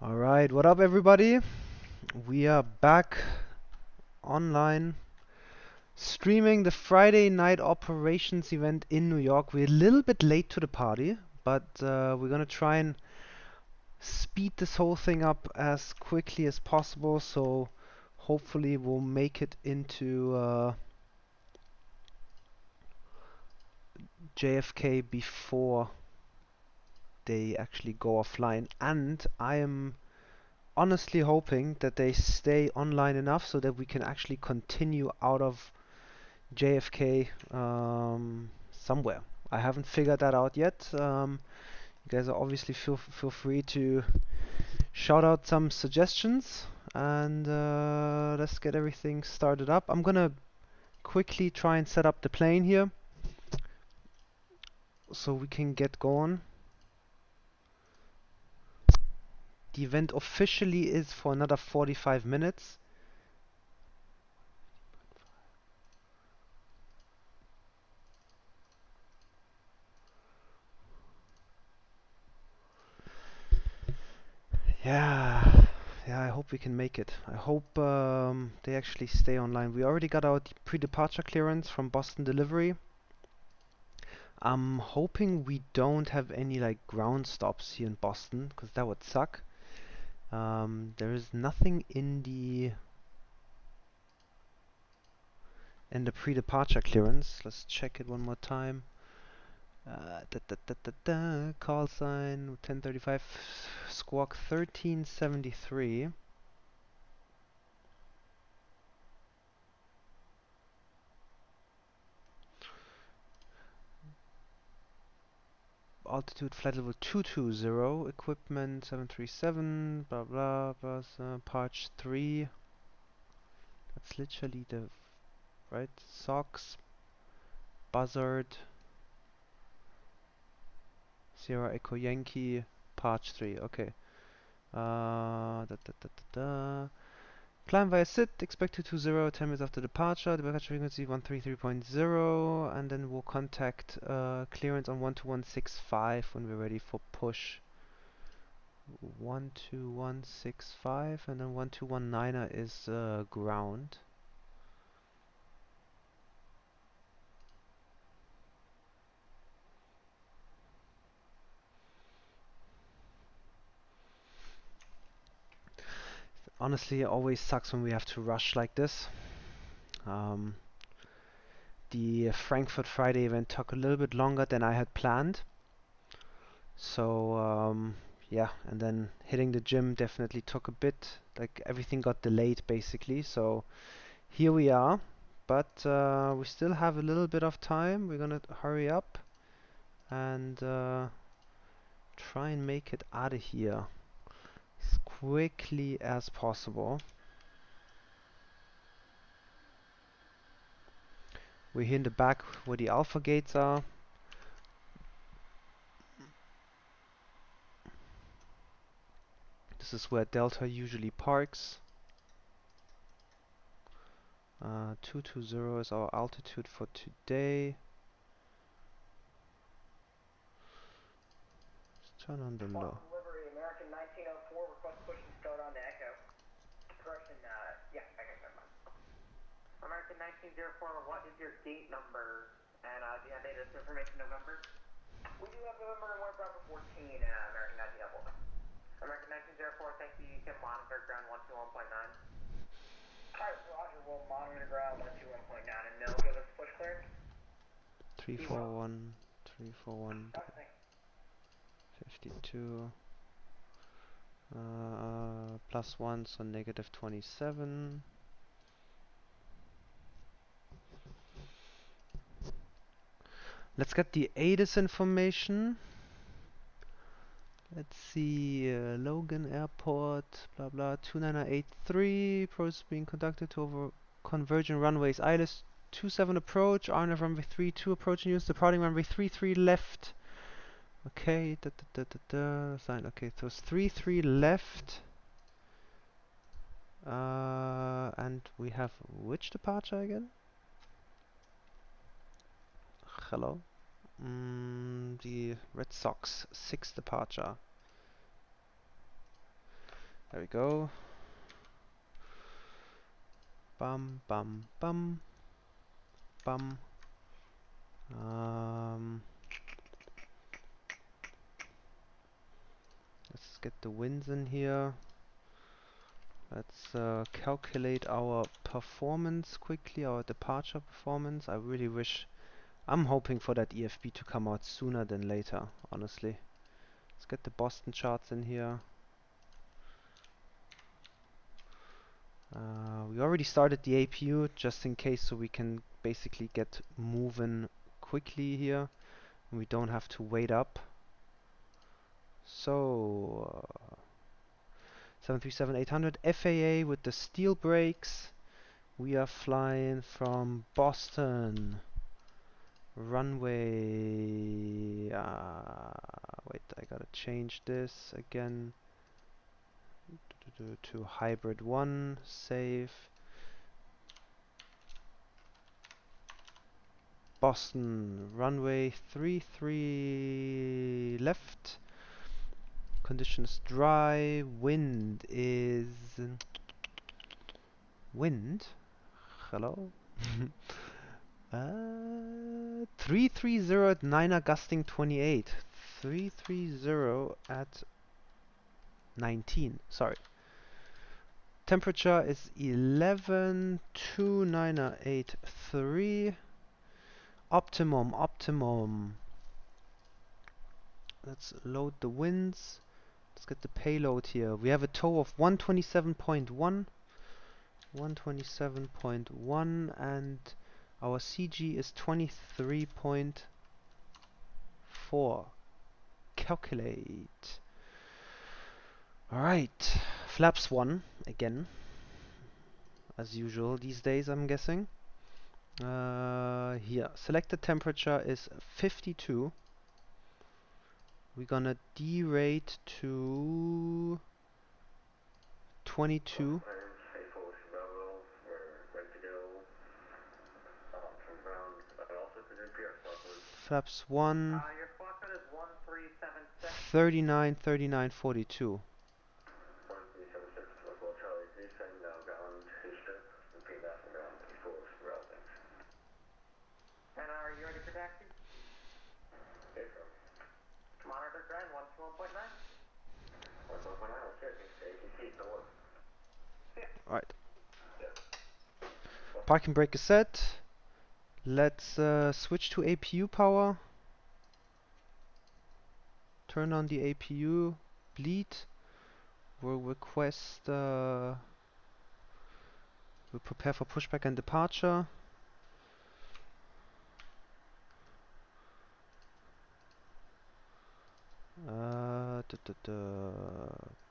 Alright, what up everybody? We are back online streaming the Friday night operations event in New York. We're a little bit late to the party, but we're gonna try and speed this whole thing up as quickly as possible, so hopefully we'll make it into JFK before they actually go offline. And I am honestly hoping that they stay online enough so that we can actually continue out of JFK somewhere. I haven't figured that out yet. You guys are obviously feel free to shout out some suggestions, and let's get everything started up. I'm gonna quickly try and set up the plane here so we can get going. The event officially is for another 45 minutes. Yeah, I hope we can make it. I hope they actually stay online. We already got our pre-departure clearance from Boston Delivery. I'm hoping we don't have any like ground stops here in Boston, because that would suck. There is nothing in the pre-departure clearance. Let's check it one more time. Call sign 1035 squawk 1373. Altitude flight level 220, equipment 737, blah blah blah, Parch 3. That's literally the right socks, buzzard, Sierra Echo Yankee, Parch 3. Okay. Climb via SIT, expect 220, 10 minutes after departure, departure frequency 133.0, and then we'll contact clearance on 12165 when we're ready for push. 12165, and then 1219er is ground. Honestly, it always sucks when we have to rush like this. The Frankfurt Friday event took a little bit longer than I had planned. So yeah, and then hitting the gym definitely took a bit. Like everything got delayed basically. So here we are, but we still have a little bit of time. We're gonna hurry up and try and make it out of here as quickly as possible. We're here in the back where the alpha gates are. This is where Delta usually parks. 220 is our altitude for today. Let's turn on the low. Delivery, American 1904, request push and start on to Echo. Correction, yeah, I guess never mind. American 1904, what is your gate number? And do you have data information November? We do have November and 1 Bravo 14, American 1904. American 1904, thank you. You can monitor ground 121.9. Alright, Roger, we'll monitor ground 121.9 and they'll give us push clearance. 341, 341, 52, +1, so -27. Let's get the ADIS information. Let's see, Logan Airport, blah blah, 2983, process being conducted to over converging runways. ILS 27 approach, RNF runway 32 approaching use, departing runway 33 left. Okay, sign, okay, so it's 33 left. And we have which departure again? Hello? The Red Sox 6 departure. There we go. Bum bum bum bum. Let's get the winds in here. Let's calculate our performance quickly, our departure performance. I really wish, I'm hoping for that EFB to come out sooner than later, honestly. Let's get the Boston charts in here. We already started the APU just in case, so we can basically get moving quickly here. We don't have to wait up. So 737-800 FAA with the steel brakes. We are flying from Boston. Runway. Wait, I gotta change this again to hybrid 1. Save. Boston. Runway 33 left. Conditions dry. Wind is... Wind? Hello? 330 at 9er gusting 28. 330 at 19. Sorry. Temperature is 11,2983. Optimum. Let's load the winds. Let's get the payload here. We have a tow of 127.1. 127.1 and our CG is 23.4. Calculate. Alright. Flaps 1 again. As usual these days, I'm guessing. Here. Selected temperature is 52. We're gonna derate to 22. Flaps 1. 39, 42. And are you ready for taxi? Monitor trend 121.9. 121.9, okay. ATC, no worries. Alright. Parking brake is set. Let's switch to APU power. Turn on the APU. Bleed. We'll request... we'll prepare for pushback and departure.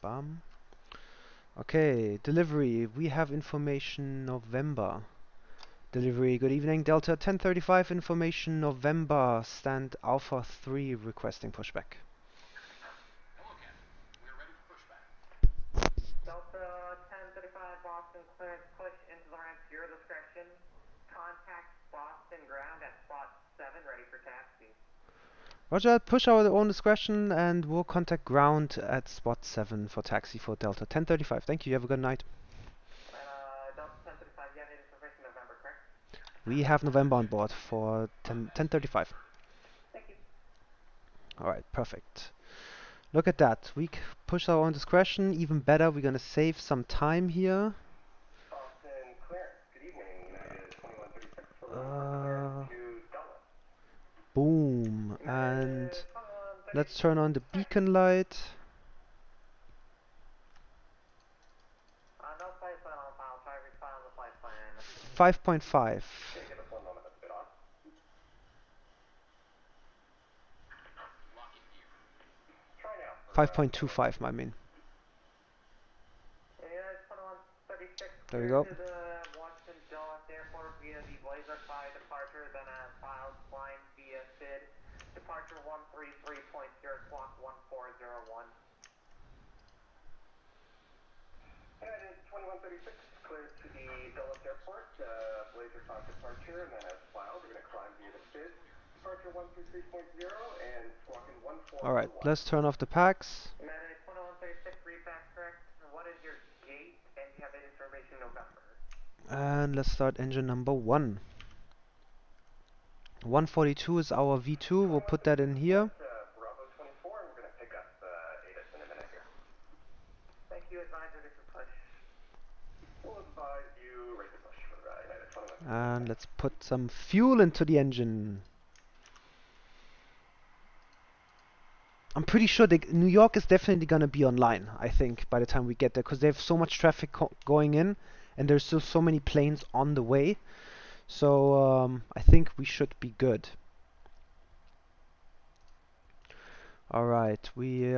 Bam. Okay, delivery. We have information November. Delivery, good evening. Delta 1035, information November. Stand Alpha 3 requesting pushback. Hello, Captain. We are ready for pushback. Delta 1035, Boston clearance, push into the ramp, your discretion. Contact Boston ground at spot 7, ready for taxi. Roger, push our own discretion and we'll contact ground at spot 7 for taxi for Delta 1035. Thank you, have a good night. Delta 1035, you have any information November, correct? We have November on board for 1035. Thank you. Alright, perfect. Look at that. We push our own discretion. Even better, we're gonna save some time here. Boston clearance, good evening. United 2136. Boom. And let's turn on the beacon light. No flight plan on file. Try to respond on the flight plan. 5.5. 5.25, I mean. There we go. To the Washington Dulles Airport via the Blazer 5 departure, then as filed, flying via SID. Departure 133.0, clock 1401. United 2136, cleared to the Dulles Airport, Blazer 5 departure, and then as filed, we're going to climb via the SID. Departure 133.0 and squawking 1401. Alright, let's turn off the packs. United 2136, read back correct. What is And let's start engine number 1. 142 is our V2. We'll put that in here. Bravo 24, and we're going to pick up ATIS in a minute here. Thank you, advisor, to push. We'll advise you, ready to push for United 21. And let's put some fuel into the engine. I'm pretty sure New York is definitely going to be online, I think, by the time we get there, because they have so much traffic going in, and there's still so many planes on the way. So I think we should be good. Alright, we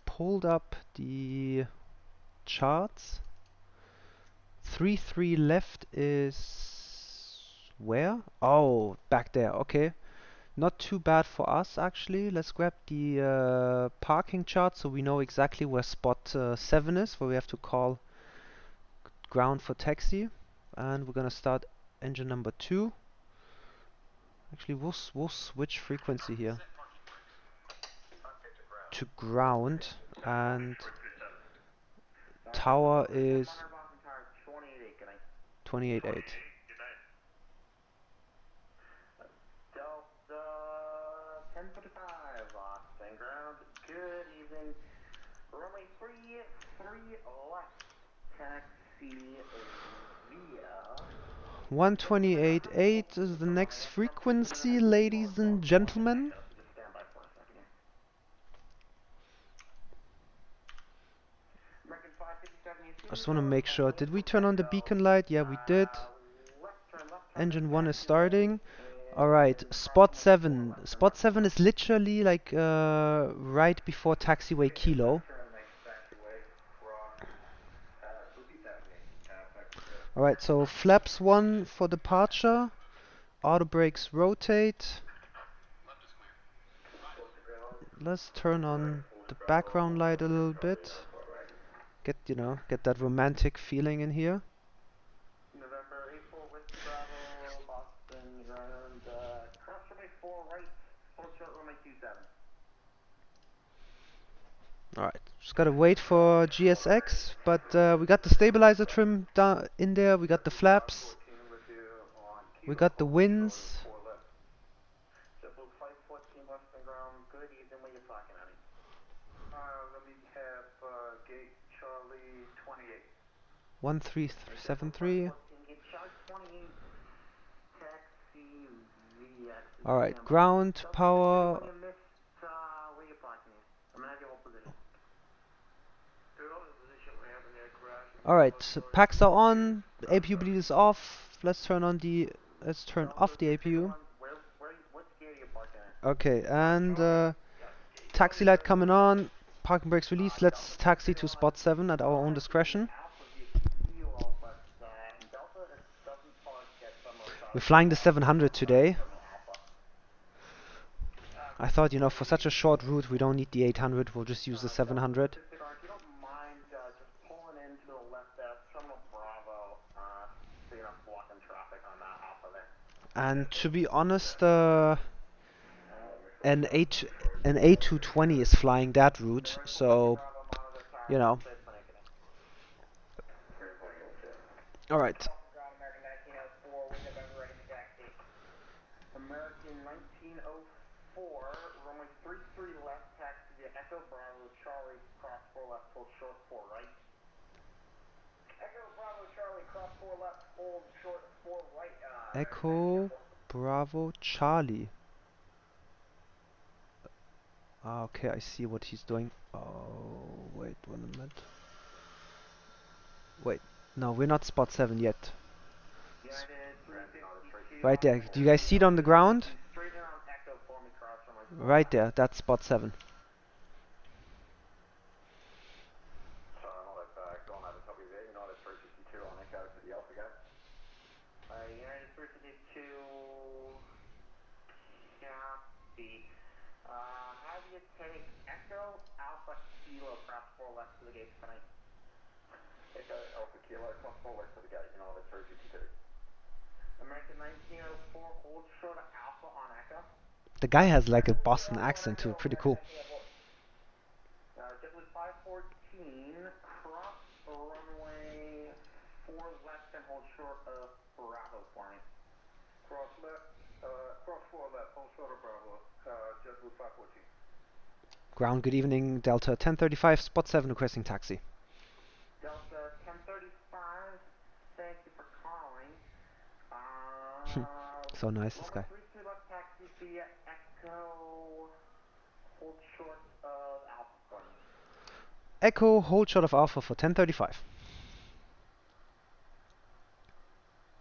pulled up the charts. 3-3 left is where? Oh, back there. Okay. Not too bad for us, actually. Let's grab the parking chart so we know exactly where spot 7 is, where we have to call ground for taxi. And we're gonna start engine number 2. Actually, we'll switch frequency here to ground, and tower is 28.8. Delta 1045, Austin ground. Good evening. Runway 33 left. Taxi via 128.8 is the next frequency, ladies and gentlemen. Just stand by for a second here. American 557 I just want to make sure. Did we turn on the beacon light? Yeah, we did. Engine 1 is starting. Alright, spot 7. Spot 7 is literally like right before taxiway Kilo. Alright, so flaps 1 for departure. Auto brakes rotate. Let's turn on the background light a little bit. Get that romantic feeling in here. November 84 Whiskey Bravo, Boston ground, cross runway 4 right, full short runway 27. Alright, just gotta wait for GSX, but we got the stabilizer trim in there, we got the flaps, we got the winds. JetBlue 514 Western ground, good evening, what are you talking at? Let me have gate Charlie 28. 1373. Gate Charlie 28, taxi VX. Alright, ground, power. What are you parking here? I'm gonna have your whole position. Your whole position, we have an aircraft. Alright, so packs are on, APU bleed is off. Let's turn off the APU. What gear are you parking at? Okay, and taxi light coming on, parking brakes released. Let's taxi to spot 7 at our own discretion. We're flying the 700 today. I thought, for such a short route, we don't need the 800, we'll just use the 700. If you don't mind just pulling into the left there, Terminal Bravo, so you're not blocking traffic on that Alpha there. And to be honest, an A220 is flying that route, so, Alright. American 1904, runway 33 left, taxi via Echo Bravo Charlie, cross 4 left, hold short 4 right. Echo Bravo Charlie, cross 4 left, hold short 4 right. Echo Bravo Charlie. Okay, I see what he's doing. Oh, wait 1 minute. Wait, no, we're not spot 7 yet. Right there. Do you guys see it on the ground? Right there, that's spot 7. United 352, copy. Have you take Echo Alpha Kilo, cross 4 left to the gate tonight. Echo Alpha Kilo, cross 4 left to the gate, United 352. American 1904, hold short of Alpha on Echo. The guy has like a Boston accent too, pretty cool. JetBlue 514, cross runway 4 left and hold short of Bravo for me. Cross left, cross 4 left, hold short of Bravo, just with 514. Ground, good evening, Delta 1035, spot 7 requesting taxi. Delta 1035, thank you for calling. So nice, this guy. 32 left taxi via Echo, hold short of Alpha for me. Echo, hold short of Alpha for 1035.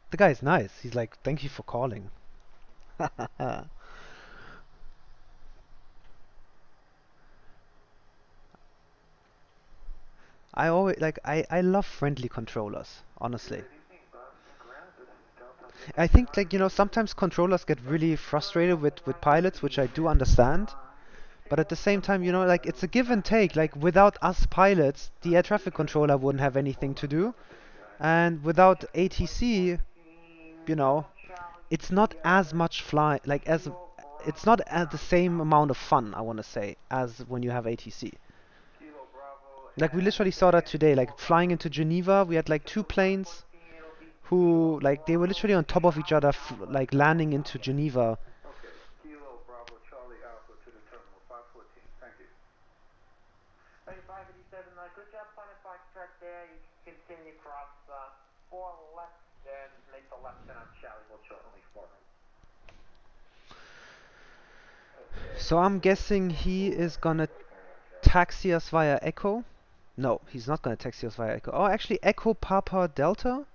The guy is nice. He's like, thank you for calling. I always like I love friendly controllers, honestly. I think like sometimes controllers get really frustrated with pilots, which I do understand. But at the same time, like it's a give and take. Like without us pilots, the air traffic controller wouldn't have anything to do. And without ATC, it's not as much fly like as it's not at the same amount of fun, I want to say, as when you have ATC. Like we literally saw that today, like flying into Geneva, we had like 2 planes who like they were literally on top of each other, like landing into Geneva. Okay, Kilo Bravo Charlie Alpha to the terminal 514. Thank you. 587, good job finding Foxtrot there. You can continue across 4 left and make the left turn on Charlie. We'll shortly forward. So I'm guessing he is gonna taxi us via Echo. No, he's not gonna taxi us via Echo. Oh, actually, Echo Papa Delta?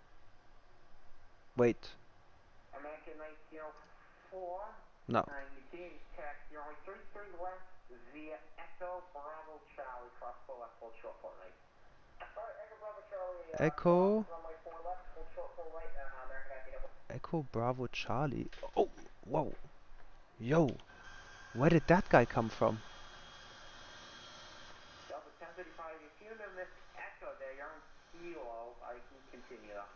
Wait. American 1904. No. You can taxi only 33 left via Echo Bravo Charlie, cross 4 left, hold short 4 right. Alright, Echo Bravo Charlie. Echo. Runway 4 left, hold short 4 right, American 1904. Echo Bravo Charlie. Oh, whoa. Yo. Where did that guy come from? Delta 1035, if you miss Echo there, you're on Kilo. I can continue though.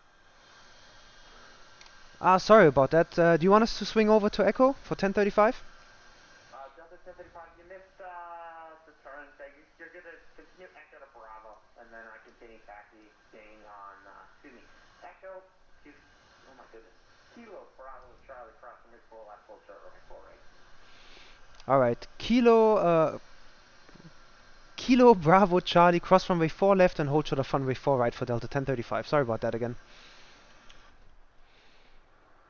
Ah, sorry about that. Do you want us to swing over to Echo for 1035? Delta 1035, you missed the turn. So you're going to continue Echo to Bravo, and then I continue taxiing on, Echo to, oh my goodness, Kilo Bravo Charlie crossing mid 4 left, full short right, 4 right. Alright, Kilo Bravo Charlie, cross runway 4 left and hold short of runway 4 right for Delta 1035. Sorry about that again.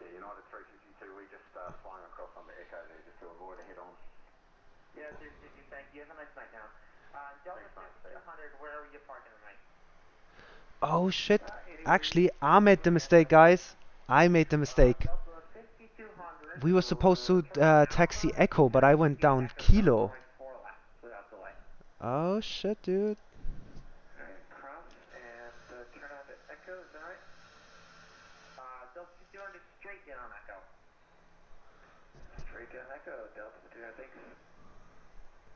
Yeah, United 362, we just flying across on the Echo there just to avoid a head-on. Yeah, thank you. Have a nice night now. Delta 200, where are you parking tonight? Oh shit. Actually, I made the mistake, guys. I made the mistake. We were supposed to taxi Echo, but I went down Kilo. Oh shit, dude. Alright, cross and turn on to Echo, is that right? Delta 200 straight down on Echo. Straight down Echo, Delta 200, thanks.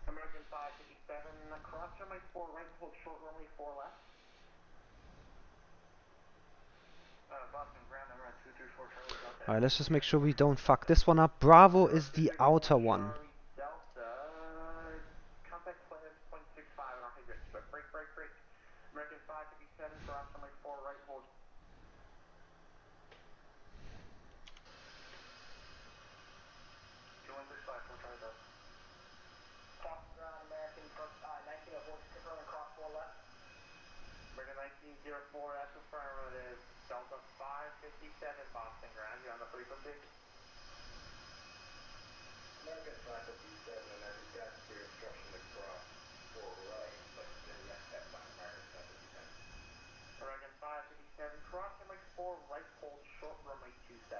American 557, cross runway 4 right, hold short runway 4 left. Boston ground number 234 Charlie. Alright, let's just make sure we don't fuck this one up. Bravo is the outer one. Delta, contact point 0.65 and I'll hit your split. Break. American 557, cross runway 4 right, hold. Cross ground, American 1904, confirming cross 4 left. American 1904, that's affirmative. Delta 557, Boston ground, you're on the frequency. American 557, and I just got your instruction to cross 4 right, but then that's not American 557. American 557, cross runway 4 right, hold short runway 27.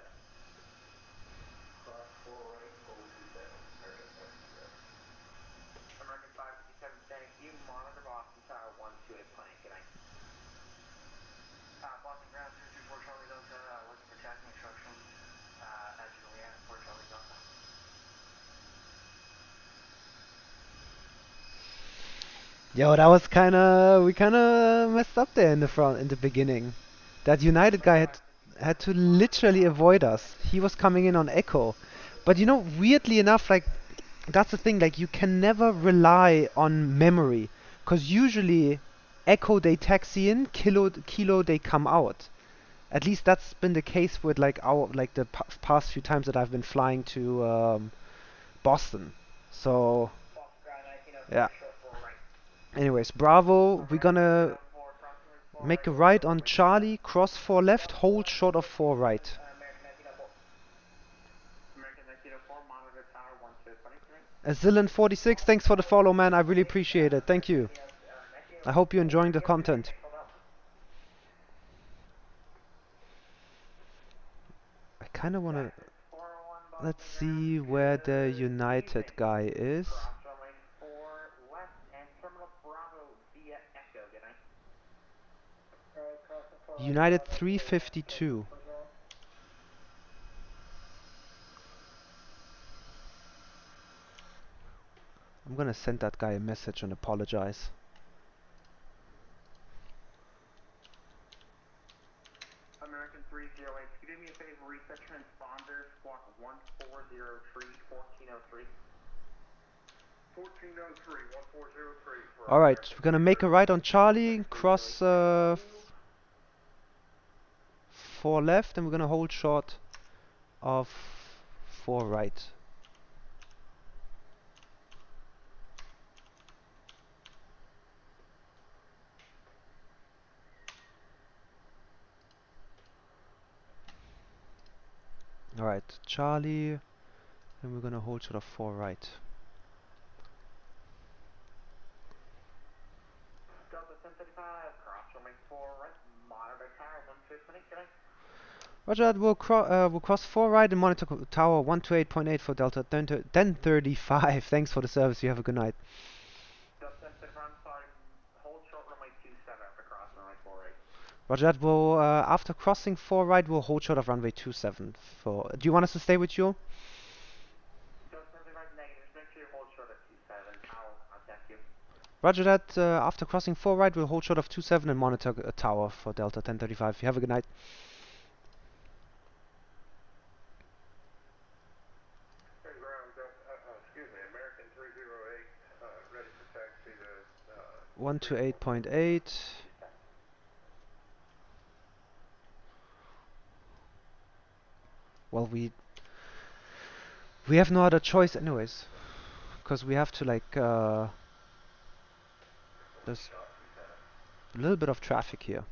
Cross 4 right, hold 27, American 557. American 557, thank you, monitor Boston Tower 128 plane, good night. Boston ground 224 Charlie Delta, looking for tracking instructions, as Juliet, 4 Charlie Delta. Yo, that was we kinda messed up there in the beginning. That United guy had to literally avoid us. He was coming in on Echo. But weirdly enough, like, that's the thing, like, you can never rely on memory. 'Cause usually, Echo they taxi in, Kilo they come out. At least that's been the case with like the past few times that I've been flying to Boston. So yeah. Anyways, Bravo, we're gonna make a right on Charlie, cross 4 left, hold short of 4 right. Azillion46, thanks for the follow, man. I really appreciate it. Thank you. I hope you're enjoying the content. I kind of want to... Let's see where the United guy is. United 352. I'm gonna send that guy a message and apologize. American 308, could you do me a favor, reset transponder, squawk 1403, 1403. 1403, 1403. Alright, we're gonna make a right on Charlie, cross 4 left, and we're gonna hold short of 4 right. Alright, Charlie, and we're gonna hold short of 4 right. Delta 1035, cross runway 4 right, monitor tower 120, can I? Roger that, we'll cross 4 right and monitor tower 128.8 for Delta 1035. Thanks for the service, you have a good night. Delta 1035, I'm sorry, hold short runway 27 after cross runway 4 right. Roger that, we'll, after crossing 4 right, we'll hold short of runway 27 for... Do you want us to stay with you? Delta 1035, negative, make sure you hold short of 27, I'll contact you. Roger that, after crossing 4 right, we'll hold short of 27 and monitor a tower for Delta 1035. You have a good night. Excuse me, American 308, ready for taxi to... 128.8. Well, we have no other choice anyways, because we have to like there's a little bit of traffic here.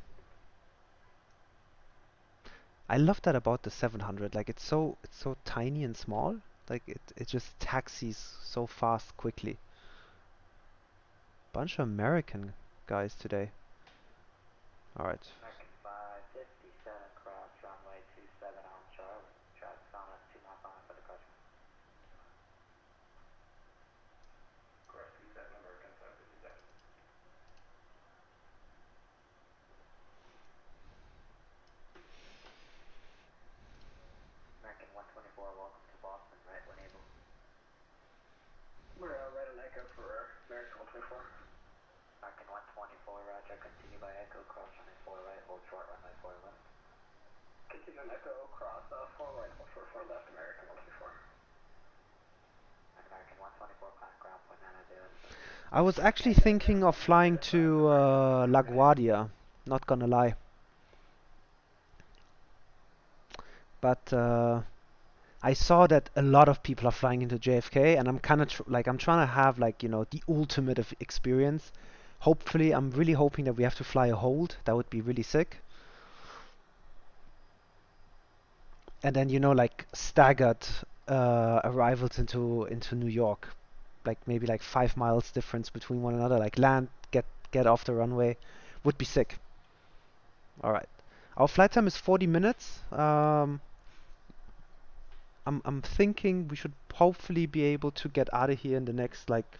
I love that about the 700, like it's so tiny and small, like it just taxis so fast quickly. Bunch of American guys today. Alright. American 557, cross runway 27 on Charlie. Traffic on us 2 miles on for the question. Cross 27, American 557. American 124, welcome to Boston, right when able. We're right on Echo for American 124. American 124, roger, continue by Echo, cross runway 4 right, hold short runway 4 left. Continue on Echo, cross 4 right, hold short 4 left, American 124. American 124, climb ground point 990. I was actually thinking of flying to LaGuardia, not gonna lie. But I saw that a lot of people are flying into JFK, and I'm kind of I'm trying to have like, you know, the ultimate of experience. Hopefully, I'm really hoping that we have to fly a hold. That would be really sick. And then, you know, like staggered arrivals into New York, like maybe like 5 miles difference between one another. Like land, get off the runway, would be sick. All right, our flight time is 40 minutes. I'm thinking we should hopefully be able to get out of here in the next like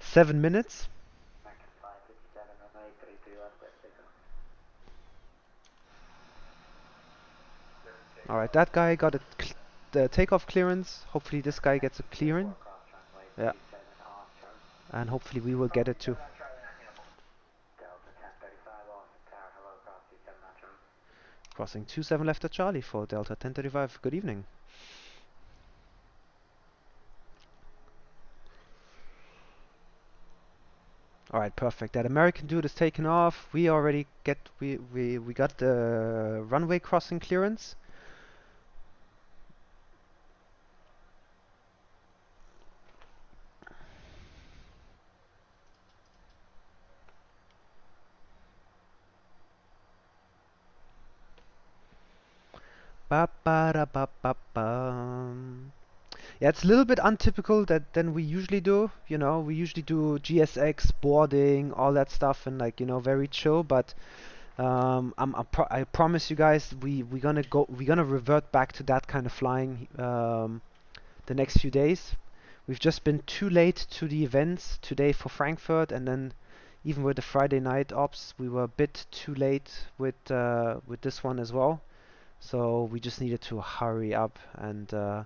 7 minutes. Alright, that guy got the takeoff clearance. Hopefully this guy gets a clearing. Yeah. And hopefully we will get it too. Crossing 27 left at Charlie for Delta 1035. Good evening. All right, perfect. That American dude is taken off. We already we got the runway crossing clearance. Ba ba da ba ba bum. Yeah, it's a little bit untypical than we usually do. You know, we usually do GSX boarding, all that stuff, and like, you know, very chill. But I promise you guys, we're gonna revert back to that kind of flying the next few days. We've just been too late to the events today for Frankfurt, and then even with the Friday night ops, we were a bit too late with this one as well. So we just needed to hurry up and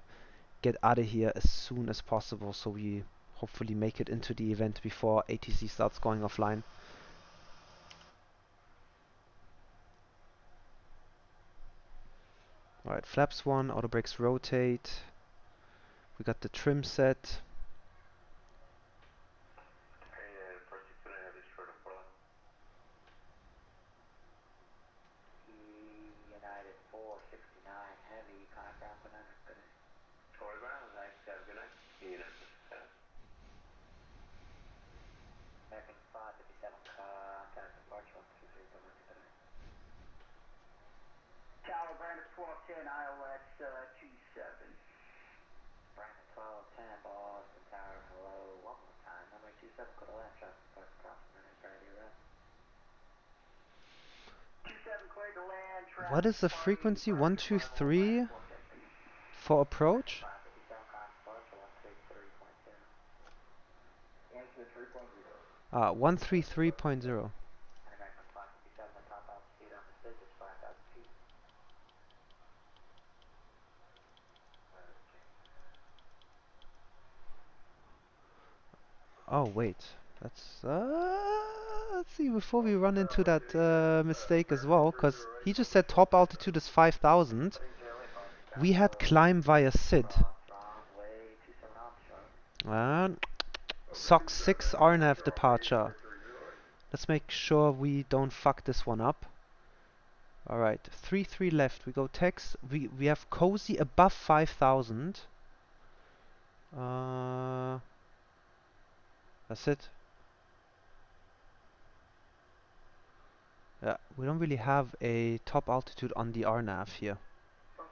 get out of here as soon as possible, so we hopefully make it into the event before ATC starts going offline. Alright, flaps 1, auto brakes rotate. We got the trim set. United 469 heavy, contact ground for 900. Tour ground, nice, good night. American 557, contact departure 123. Tower, Brandon 1210, ILS 27. Brandon 1210, Boston Tower, hello, one more time. Number 27, go to left, traffic park across the minute, priority left. 27, cleared to land, traffic. What is the frequency? 123 for approach? 133.0. Oh wait, that's let's see before we run into that mistake as well, because he just said top altitude is 5,000. We had climb via SID. And SOC 6 RNAV departure. Let's make sure we don't fuck this one up. Alright, 3-3 left. We go text. We have cozy above 5,000. That's it. Yeah, we don't really have a top altitude on the RNAV here. Hello,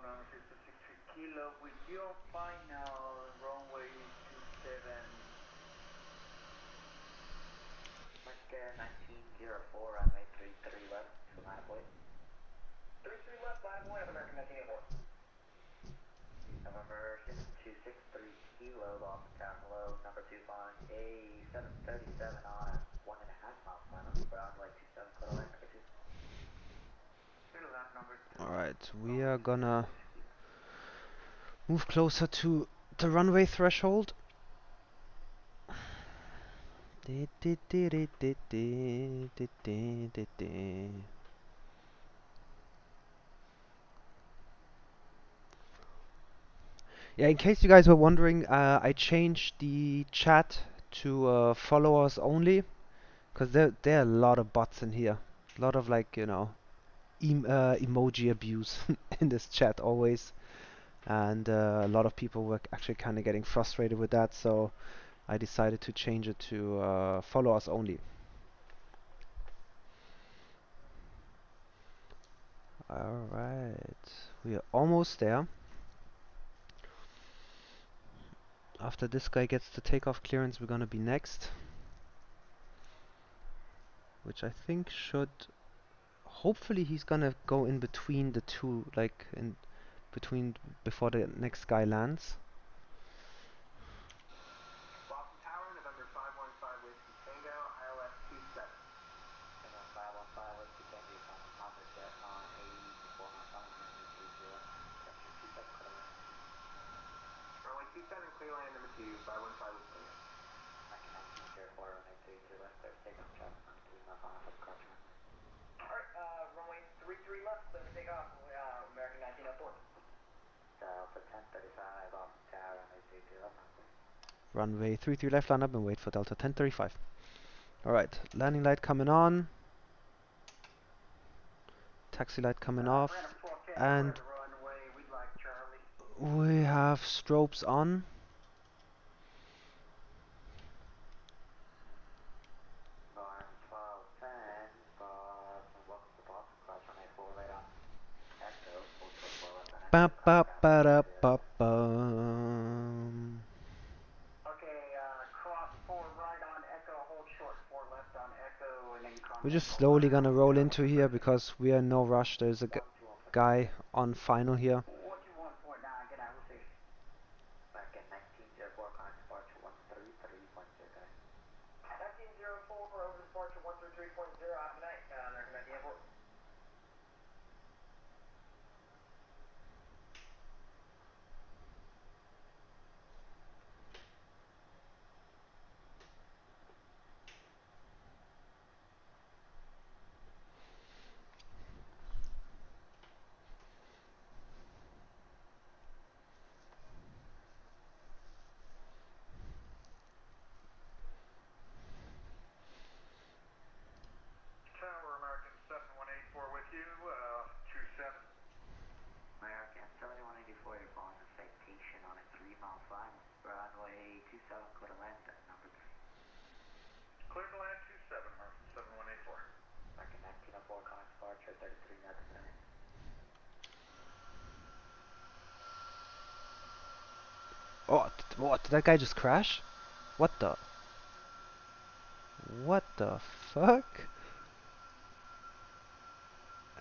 number 663 kilo with your final runway 27. Mark 1904, runway 33 left, to line of way. 33 left, line of way of American 1904. November 6263 kilo, off the town, hello, number 2 flying A737 on 1.5 miles final, runway 27, clear to land, number 2. Alright, we are gonna move closer to the runway threshold. Yeah, in case you guys were wondering, I changed the chat to followers only, because there are a lot of bots in here. A lot of, like, you know, emoji abuse in this chat always. And a lot of people were actually kind of getting frustrated with that, so I decided to change it to followers only. Alright, we are almost there. After this guy gets the takeoff clearance, we're gonna be next. Which I think should... Hopefully he's gonna go in between the two, like in between before the next guy lands. Boston Tower, November 515 Whiskey Tango, ILS 27. November 515 Whiskey Tango, Honda Jet on 84 miles on runway 30. Capture 27, clear land. Runway 27, clear land number 2, 515 Whiskey Tango. American 1904, runway 33 left, there's takeoff traffic on 3 miles on approach runway. Alright, runway 33 left, clear to take off, American 1904. Delta 1035, Boston Tower, runway 32 left, Runway 33 left, line up and wait for Delta 1035. Alright, landing light coming on. Taxi light coming off. And we have strobes on. Ba ba ba da ba bum. We're just slowly gonna roll into here because we are in no rush. There's a guy on final here. Oh, what? Did that guy just crash? What the? What the fuck?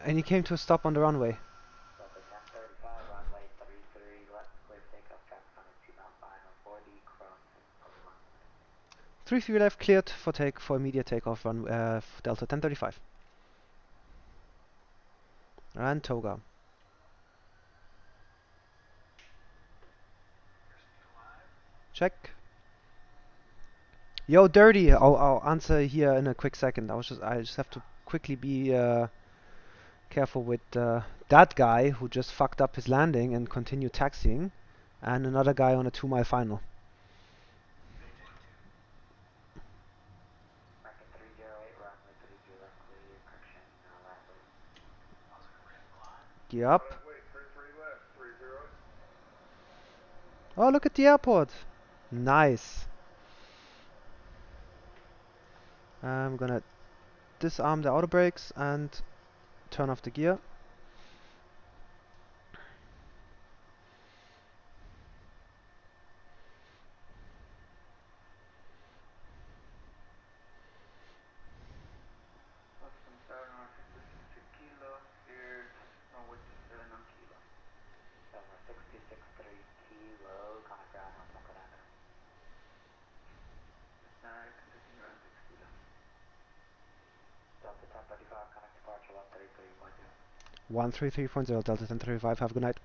And he came to a stop on the runway. 33 left, cleared for immediate takeoff. Delta 1035. And Toga. Check. Yo, Dirty. I'll answer here in a quick second. I just have to quickly be careful with that guy who just fucked up his landing and continued taxiing, and another guy on a 2-mile final. Gear up. Oh, look at the airport. Nice. I'm gonna disarm the auto brakes and turn off the gear. Delta 133.0, Delta 1035, have a good night.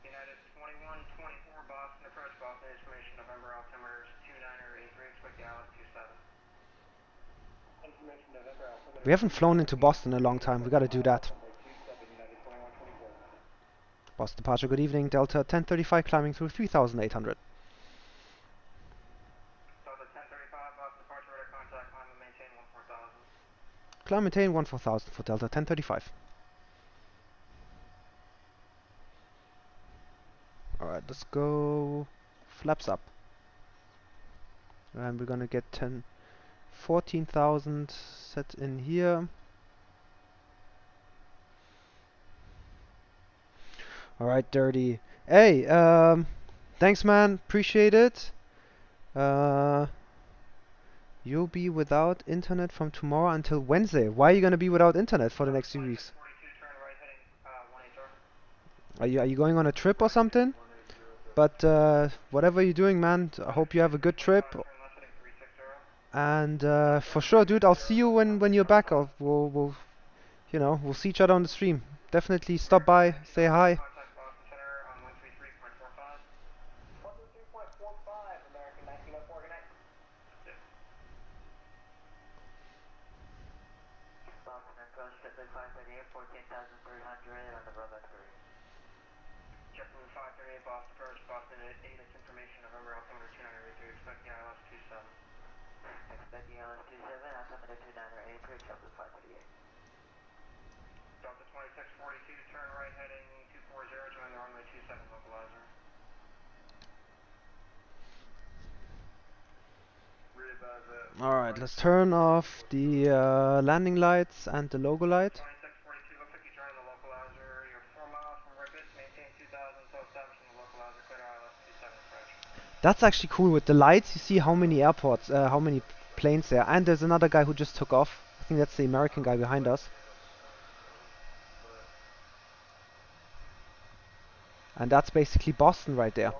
United 2124 Boston, approach Boston, information November, altimeter 2983, expect Dallas 27. Information November, altimeter. We haven't flown into Boston in a long time, we gotta do that. Boston departure, good evening, Delta 1035 climbing through 3800. Delta 1035, Boston departure, radar contact, climb and maintain 14,000. Climb maintain 14,000 for Delta 1035. Alright, let's go flaps up. And we're gonna get 14,000 set in here. Alright, Dirty. Hey, thanks man, appreciate it. You'll be without internet from tomorrow until Wednesday. Why are you gonna be without internet for the next 2 weeks? Are you going on a trip or something? But whatever you're doing, man, I hope you have a good trip. And for sure, dude, I'll see you when you're back. We'll see each other on the stream. Definitely stop by, say hi. JetBlue 538 Boston approach, Boston ATIS information, November altimeter 2983, expect the ILS 27. Expect the ILS 27, altimeter 2983, JetBlue 538. Delta 2642, turn right heading 240, join the runway 27 localizer. Alright, let's turn off the landing lights and the logo light. 2642, looks like you joined the localizer. You're 4 miles from Ribbit, maintain 2000 until establishing the localizer, clear ILS 27 approach. That's actually cool. With the lights, you see how many airports, how many planes there. And there's another guy who just took off. I think that's the American guy behind us. And that's basically Boston right there.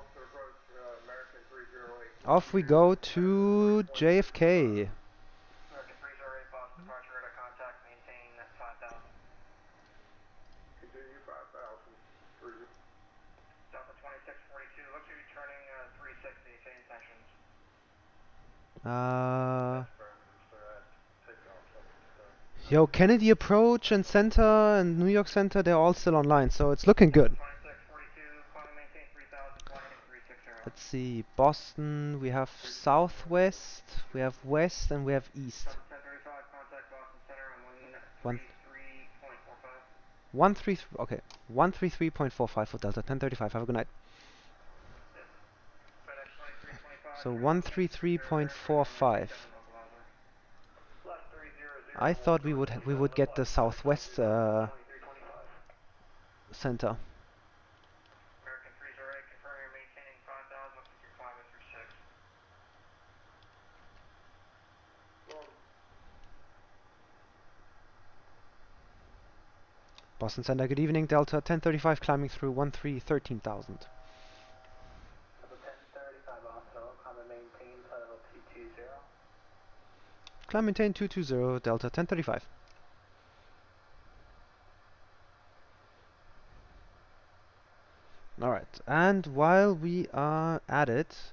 Off we go to JFK. American 308, Boston departure, radar contact, maintain 5000. Continue 5,000. Delta 2642, looks like you're turning 360, change sections. Yo, Kennedy Approach and Center and New York Center, they're all still online, so it's looking good. 2642, climbing, maintain 3000, climbing 360. Let's see, Boston, we have Southwest, we have West, and we have East. 1035, contact Boston Center One- on 133.45. Okay, 133.45 for Delta 1035. Have a good night. FedEx 2325. So 133.45. I thought we would get the Southwest center. American 308, confirm you're maintaining 5000, looks like you're climbing through 6. Boston Center, good evening. Delta 1035 climbing through 13,000. Delta 1035, also, climb and maintain level 220. Climb maintain 220, Delta 1035. Alright, and while we are at it,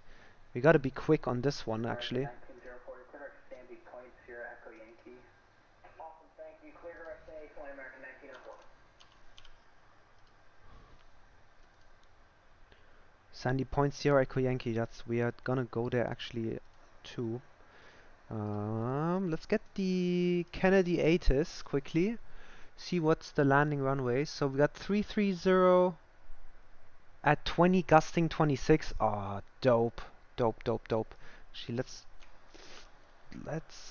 we gotta be quick on this one actually. 19040, clear direct Sandy Point, Sierra Echo Yankee. Awesome, thank you. Clear direct Sandy Point, American 1904. Sandy Point, Sierra Echo Yankee, we are gonna go there actually too. Let's get the Kennedy ATIS quickly. See what's the landing runway. So we got 330 at 20, gusting 26. Ah, dope. Dope. Actually, let's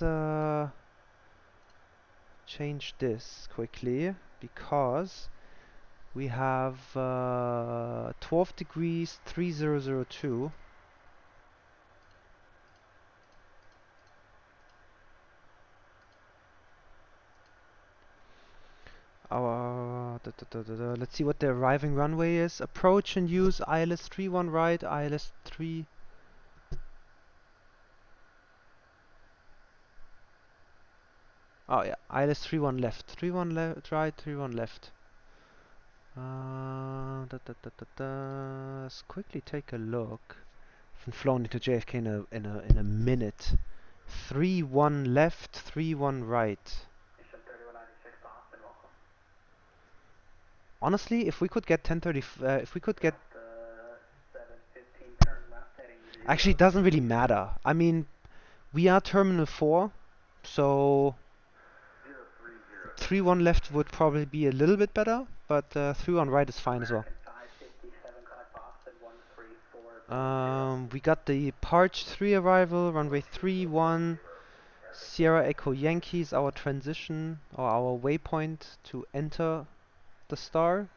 change this quickly because we have 12 degrees 3002. Let's see what the arriving runway is. Approach and use ILS 31 right, ILS 3. Oh yeah, ILS 31 left. 31 left, right, 31 left. Let's quickly take a look. I haven't flown into JFK in a minute. 31 left, 31 right. Honestly, if we could get 1030, if we could get, actually it doesn't really matter. I mean, we are Terminal 4, so 31 left would probably be a little bit better, but 31 right is fine as well. We got the Parch 3 arrival, runway 31, Sierra Echo Yankees, our transition or our waypoint to enter the star.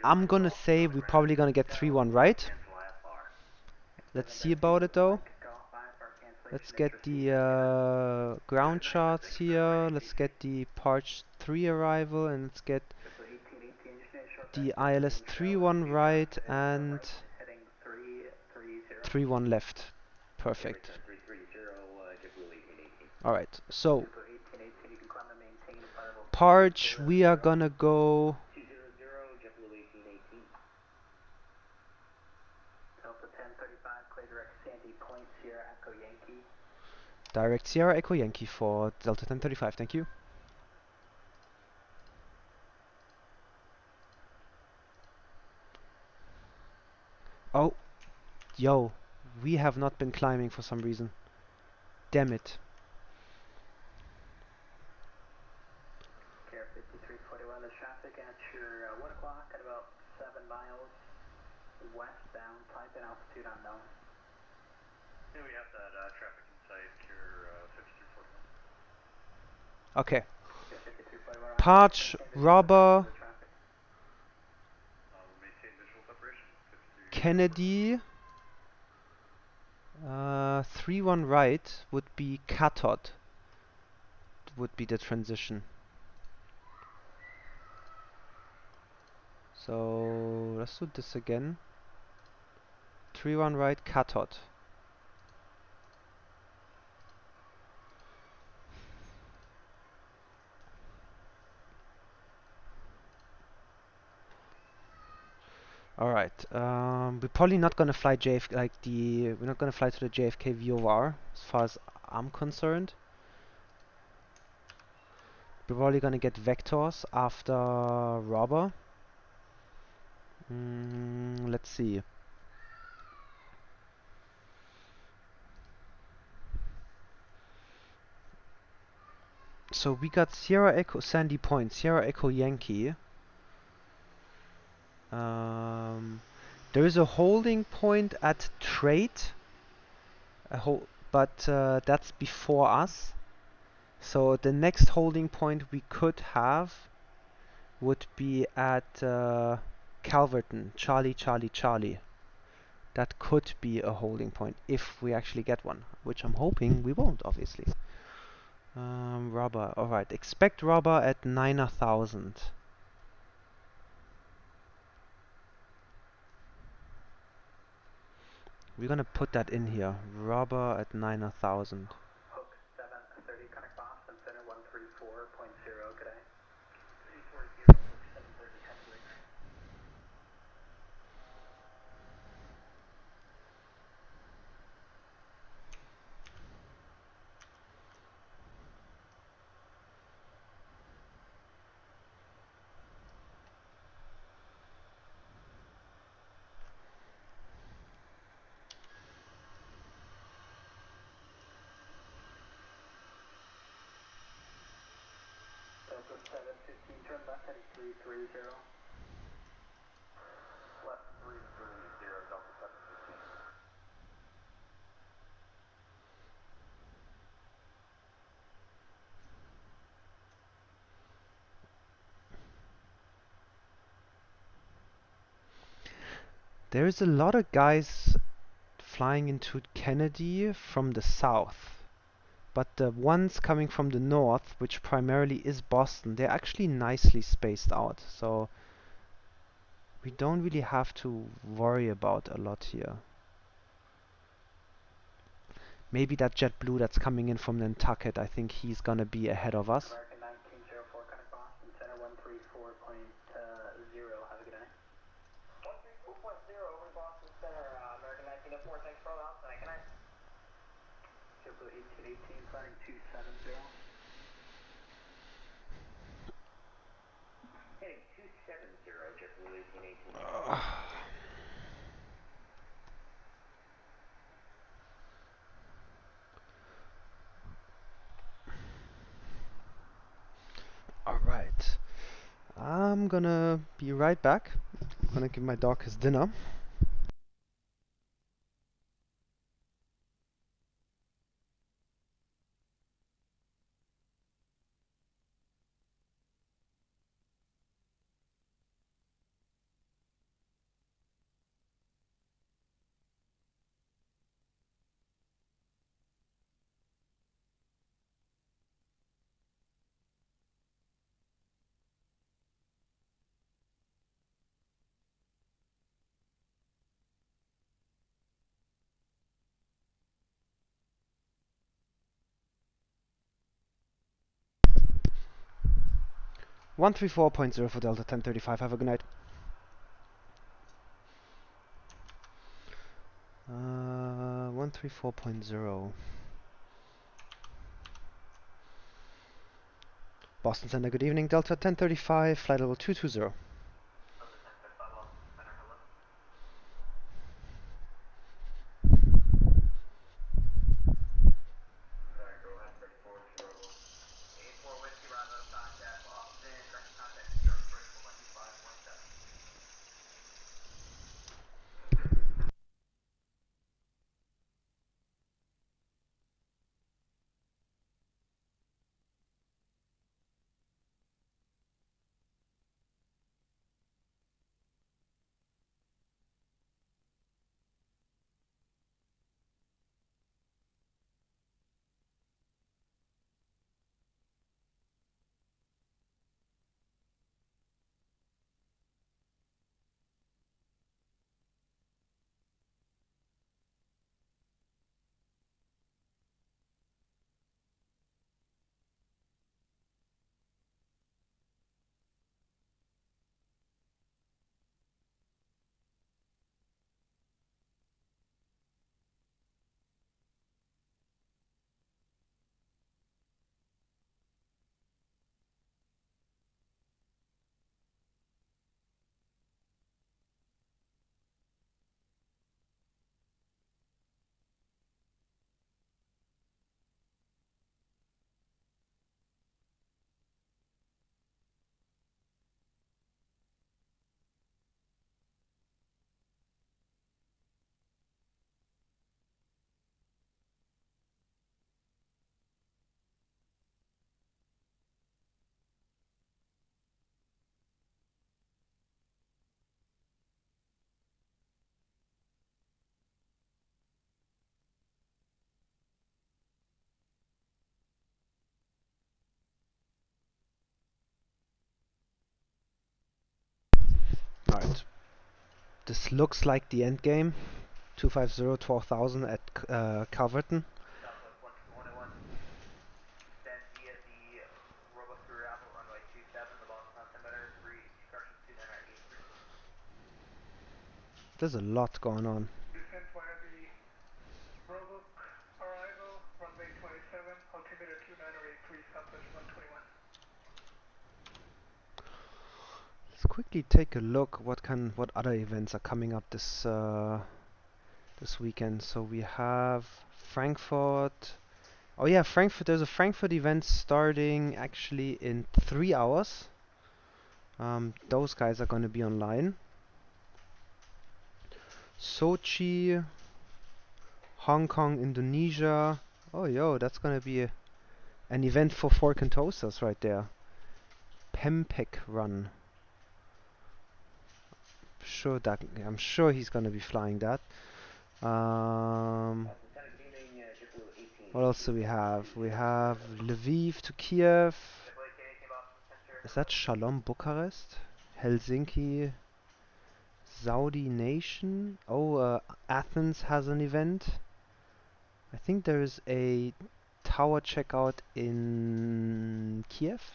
I'm gonna say we're probably gonna get 3-1 right. Let's see about it though. Let's get the ground charts here. Let's get the Parch 3 arrival and let's get the ILS 31 right and 31 left. Perfect. Alright, so Parch, we are gonna go direct Sierra Echo Yankee for Delta 1035, thank you. Yo, we have not been climbing for some reason. Damn it. Care 5341, the traffic at your 1 o'clock at about 7 miles westbound, type in altitude unknown. Yeah, we have that traffic in sight, Care 5341. Okay. Care 5341. Parch, Rubber, We'll maintain visual separation. 53. Kennedy. 3-1 right would be cathode. Would be the transition. So let's do this again. 3-1 right cathode. Alright, we're probably not gonna fly we're not gonna fly to the JFK VOR as far as I'm concerned. We're probably gonna get vectors after Robber. Let's see. So we got Sierra Echo Sandy Point, Sierra Echo Yankee. There is a holding point at Trait, but that's before us. So the next holding point we could have would be at Calverton, Charlie, Charlie, Charlie. That could be a holding point if we actually get one, which I'm hoping we won't, obviously. Rubber, alright, expect rubber at 9,000. We're gonna put that in here, rubber at 9,000. Hook 730, connect Boston Center 134.0, good day. 340, Hook 730, heavily. Delta 715, turn left heading 330. Left 330, Delta 715. There is a lot of guys flying into Kennedy from the south, but the ones coming from the north, which primarily is Boston, they're actually nicely spaced out, so we don't really have to worry about a lot here. Maybe that JetBlue that's coming in from Nantucket, I think he's gonna be ahead of us. American 1904, connect Boston Center 134.0, have a good night. 134.0 over to Boston Center, American 1904, thanks for allowing tonight, good night. JetBlue 1818, flying 270. Heading 270, JetBlue 1818. Alright. I'm gonna be right back. I'm gonna give my dog his dinner. One 134.0 for Delta 1035. Have a good night. 134.0. Boston Center, good evening. Delta 1035, flight level 220. This looks like the end game. 250 12,000 at Calverton. Southwest 121. Then via the Robo through Apple runway 27, the Boston altimeter, 3 correction 2983. There's a lot going on. Descent via the Roebuck arrival, runway 27, altimeter 2983, Southwest 121. Let's quickly take a look what other events are coming up this weekend. So we have Frankfurt. Oh yeah, Frankfurt. There's a Frankfurt event starting actually in 3 hours. Those guys are going to be online. Sochi, Hong Kong, Indonesia. Oh yo, that's going to be an event for fork and toasters right there. Pempek run. I'm sure he's going to be flying that. What else do we have? We have Lviv to Kiev. Is that Shalom Bucharest? Helsinki, Saudi Nation. Oh, Athens has an event. I think there is a tower checkout in Kiev.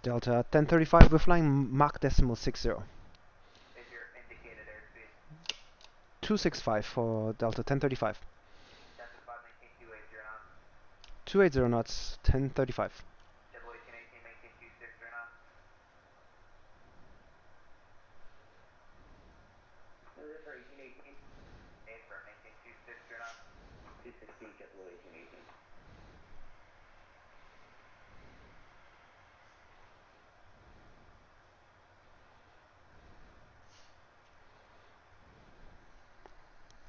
Delta 1035, we're flying Mach decimal 60. Is your indicated airspeed? 265 for Delta 1035. 1035, maintain 280 knots. 280 knots, 1035. JetBlue 1818, maintain 260 knots. Is this for 1818? Affirm, maintain 260 knots. 260, JetBlue 1818.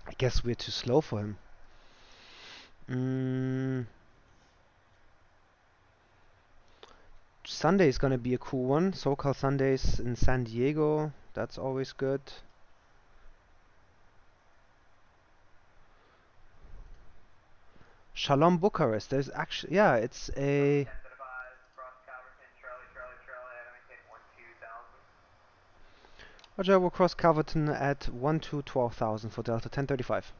I guess we're too slow for him. Sunday is gonna be a cool one. SoCal Sundays in San Diego. That's always good. Shalom Bucharest. There's actually, yeah, it's a. 10 to the 5, cross Calverton, Charlie, maintain 12,000. Roger, we'll cross Calverton at 12,000 for Delta 1035.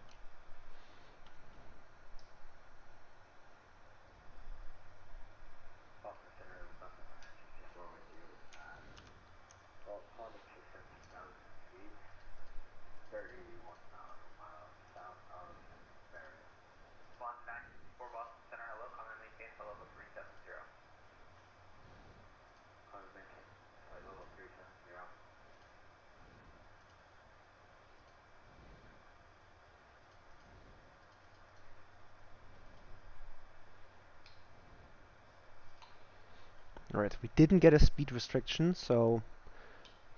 Alright, we didn't get a speed restriction, so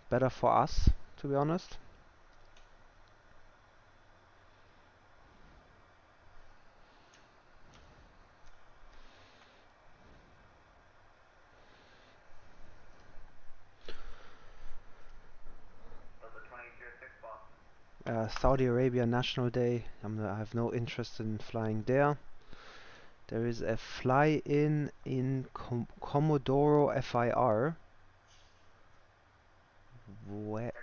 better for us, to be honest. Saudi Arabia National Day. I have no interest in flying there. There is a fly-in in Comodoro FIR. Where?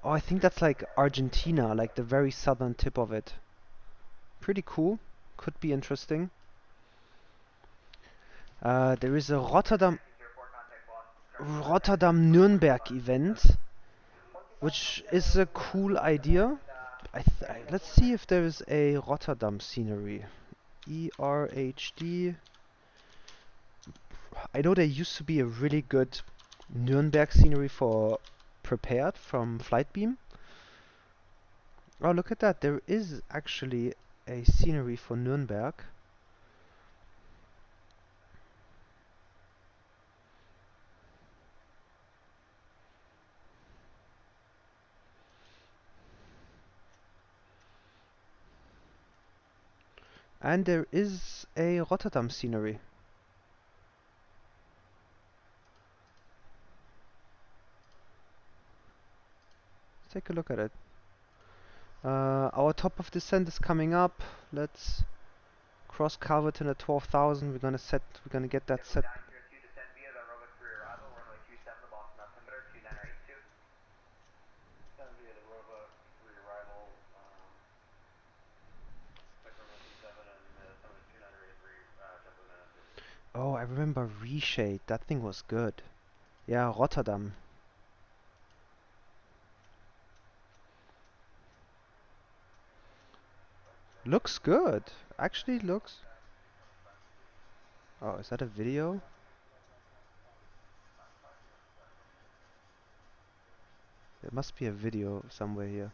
Oh, I think that's like Argentina, like the very southern tip of it. Pretty cool. Could be interesting. There is a Rotterdam-Nuremberg event, which is a cool idea. Let's see if there is a Rotterdam scenery. ERHD. I know there used to be a really good Nuremberg scenery for Prepared from Flightbeam. Oh, look at that. There is actually a scenery for Nuremberg. And there is a Rotterdam scenery. take a look at it. Our top of descent is coming up. Let's cross Calverton at 12,000. We're gonna get that set. Down here to descend via the Rover 3 arrival, runway 27, the Boston altimeter 2982. Descend via the Rover 3 arrival, Spectrum 127 and summit 2983, Temple Manifest. Oh, I remember Reshade. That thing was good. Yeah, Rotterdam. Looks good. Actually looks. Oh, is that a video? There must be a video somewhere here.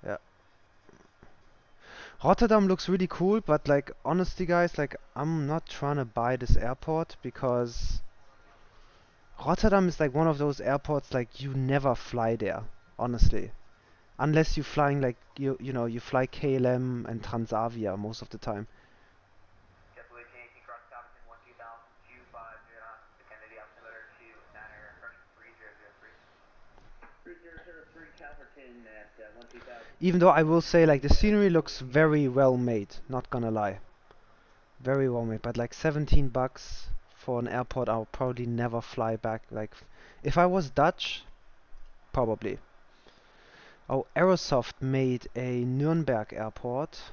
Yeah. Rotterdam looks really cool, but like honestly guys, like I'm not trying to buy this airport because Rotterdam is like one of those airports like you never fly there, honestly. Unless you're flying like you know, you fly KLM and Transavia most of the time. JetBlue 18 cross Calverton 12000 the Kennedy altimeter 29 approach 3003. 3003 Calverton at 12000. Even though I will say like the scenery looks very well made, not gonna lie. Very well made, but like 17 bucks for an airport I'll probably never fly back. Like if I was Dutch, probably. Oh, Aerosoft made a Nuremberg airport.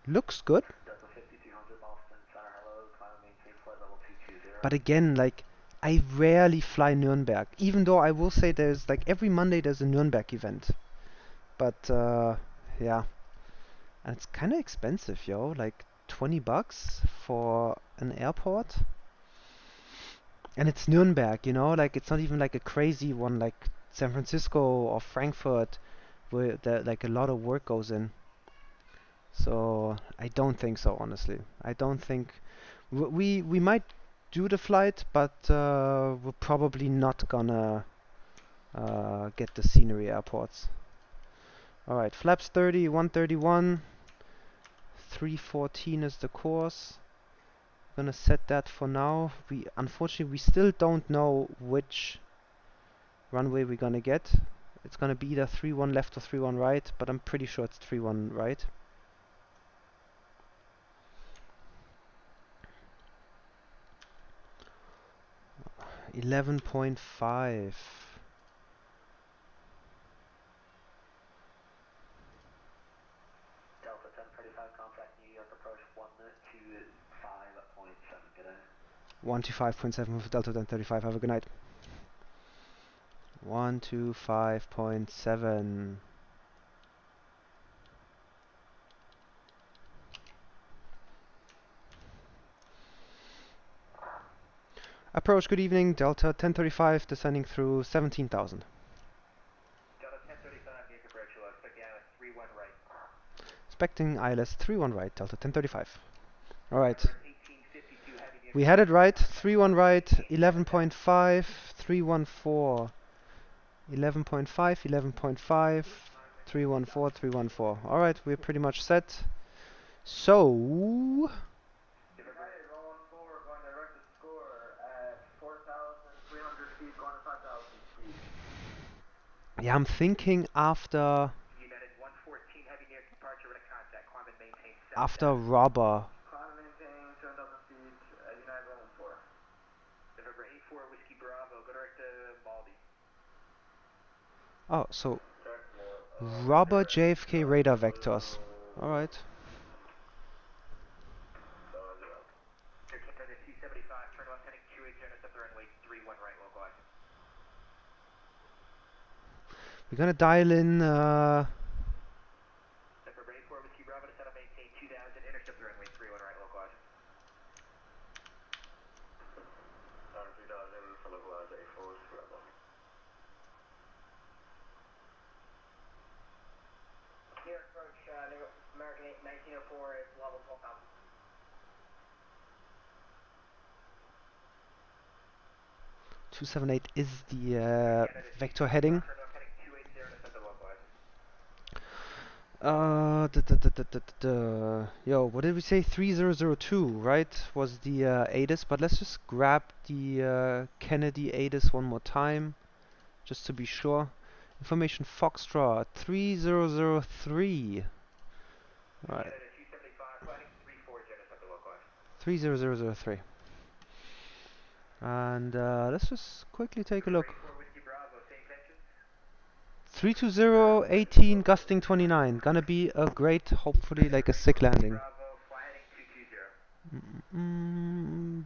Looks good. But again, like I rarely fly Nuremberg. Even though I will say there's like every Monday there's a Nuremberg event. But yeah. And it's kinda expensive, yo. Like 20 bucks for an airport. And it's Nuremberg, you know, like it's not even like a crazy one like San Francisco or Frankfurt where there like a lot of work goes in. So I don't think so, honestly. I don't think we might do the flight, but we're probably not gonna get the scenery airports. All right, flaps 30, 131, 314 is the course. Gonna set that for now. Unfortunately we still don't know which runway we're gonna get. It's gonna be either 31 left or 31 right, but I'm pretty sure it's 31 right. 11.5. Delta 1035 contact New York approach 125.7. Good day. 125.7 with Delta 1035. Have a good night. 125.7. Approach, good evening. Delta 1035 descending through 17,000. Delta 1035 New York approach, expect the ILS 31 right. Expecting ILS 31 right, Delta 1035. Alright. 1852 heavy New York. We had it right. 31 right, 11.5, 314. 11.5, 11.5, 314, 314. Alright, we're pretty much set. So yeah, I'm thinking after Robber. Oh, so Robber JFK radar vectors. Alright. We're gonna dial in American 1904 is level 12,000. 278 is the vector heading. Yo, what did we say? 3002, right? Was the ADIS, but let's just grab the Kennedy ADIS one more time, just to be sure. Information Foxtrot 3003. Right. 3003. And let's just quickly take a look. 320-18 gusting 29. Gonna be a great, hopefully like a sick landing.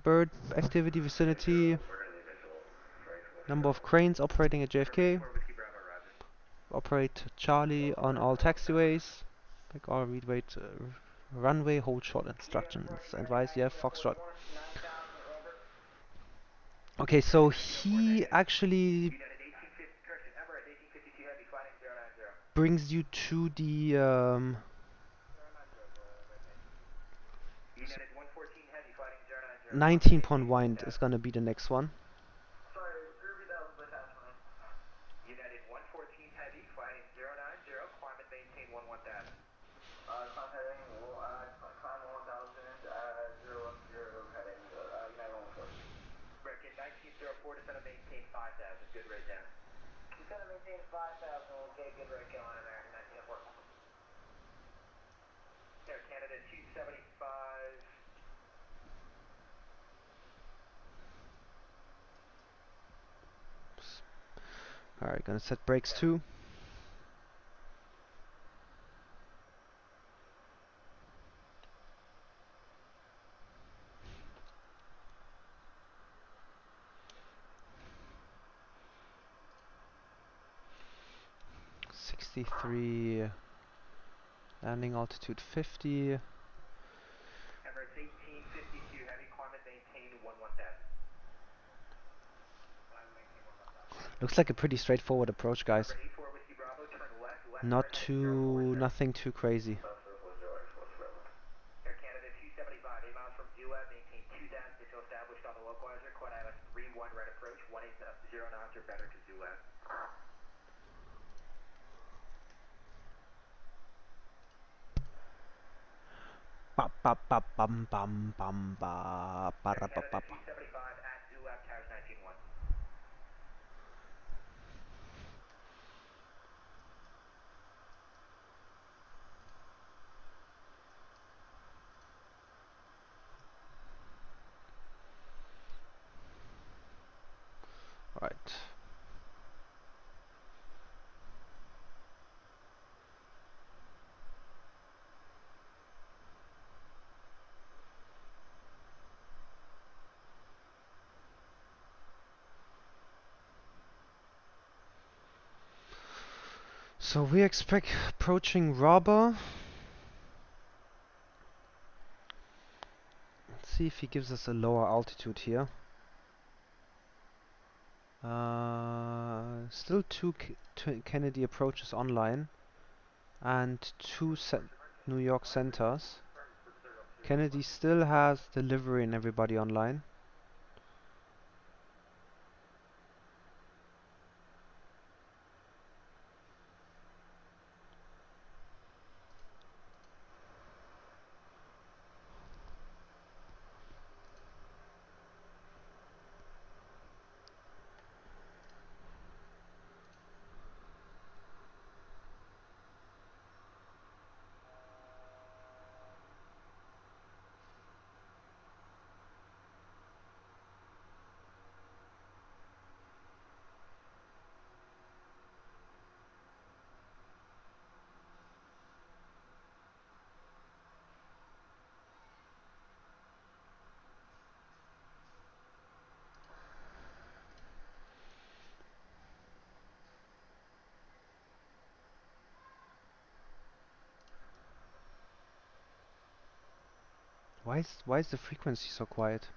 Bird activity vicinity. Number of cranes operating at JFK. Operate Charlie on all taxiways. Like all read weight runway, hold short instructions. Advise, yeah, Foxtrot. Okay, so he actually brings you to the 19-point wind is gonna be the next one. Sorry, Groovy, that was the attachment. United 114 Heavy, fighting 090, climb and maintain 11,000. Climb heading, climb 1,000, 010 heading, United 114. Breaking 1904, descend and maintain 5,000, good rate down. Descend and maintain 5,000, okay, good rate going in there, 1904. Air Canada 275. Alright, gonna set brakes too. Landing altitude 50. Emirates 1852, heavy climb and maintain 11,000. Looks like a pretty straightforward approach, guys. Nothing too crazy. Air Canada 275, 8 miles from Dula, maintain 2 down, digital established on the localizer, quad island 31 right approach, 180 knots or better to Zulu. Ba ba ba bum bum bum ba ba ra ba ba. 275 at Zulu towers 19-1. Right. So we expect approaching Robber. Let's see if he gives us a lower altitude here. Still two Kennedy approaches online and two New York centers. Kennedy still has delivery and everybody online. Why is the frequency so quiet?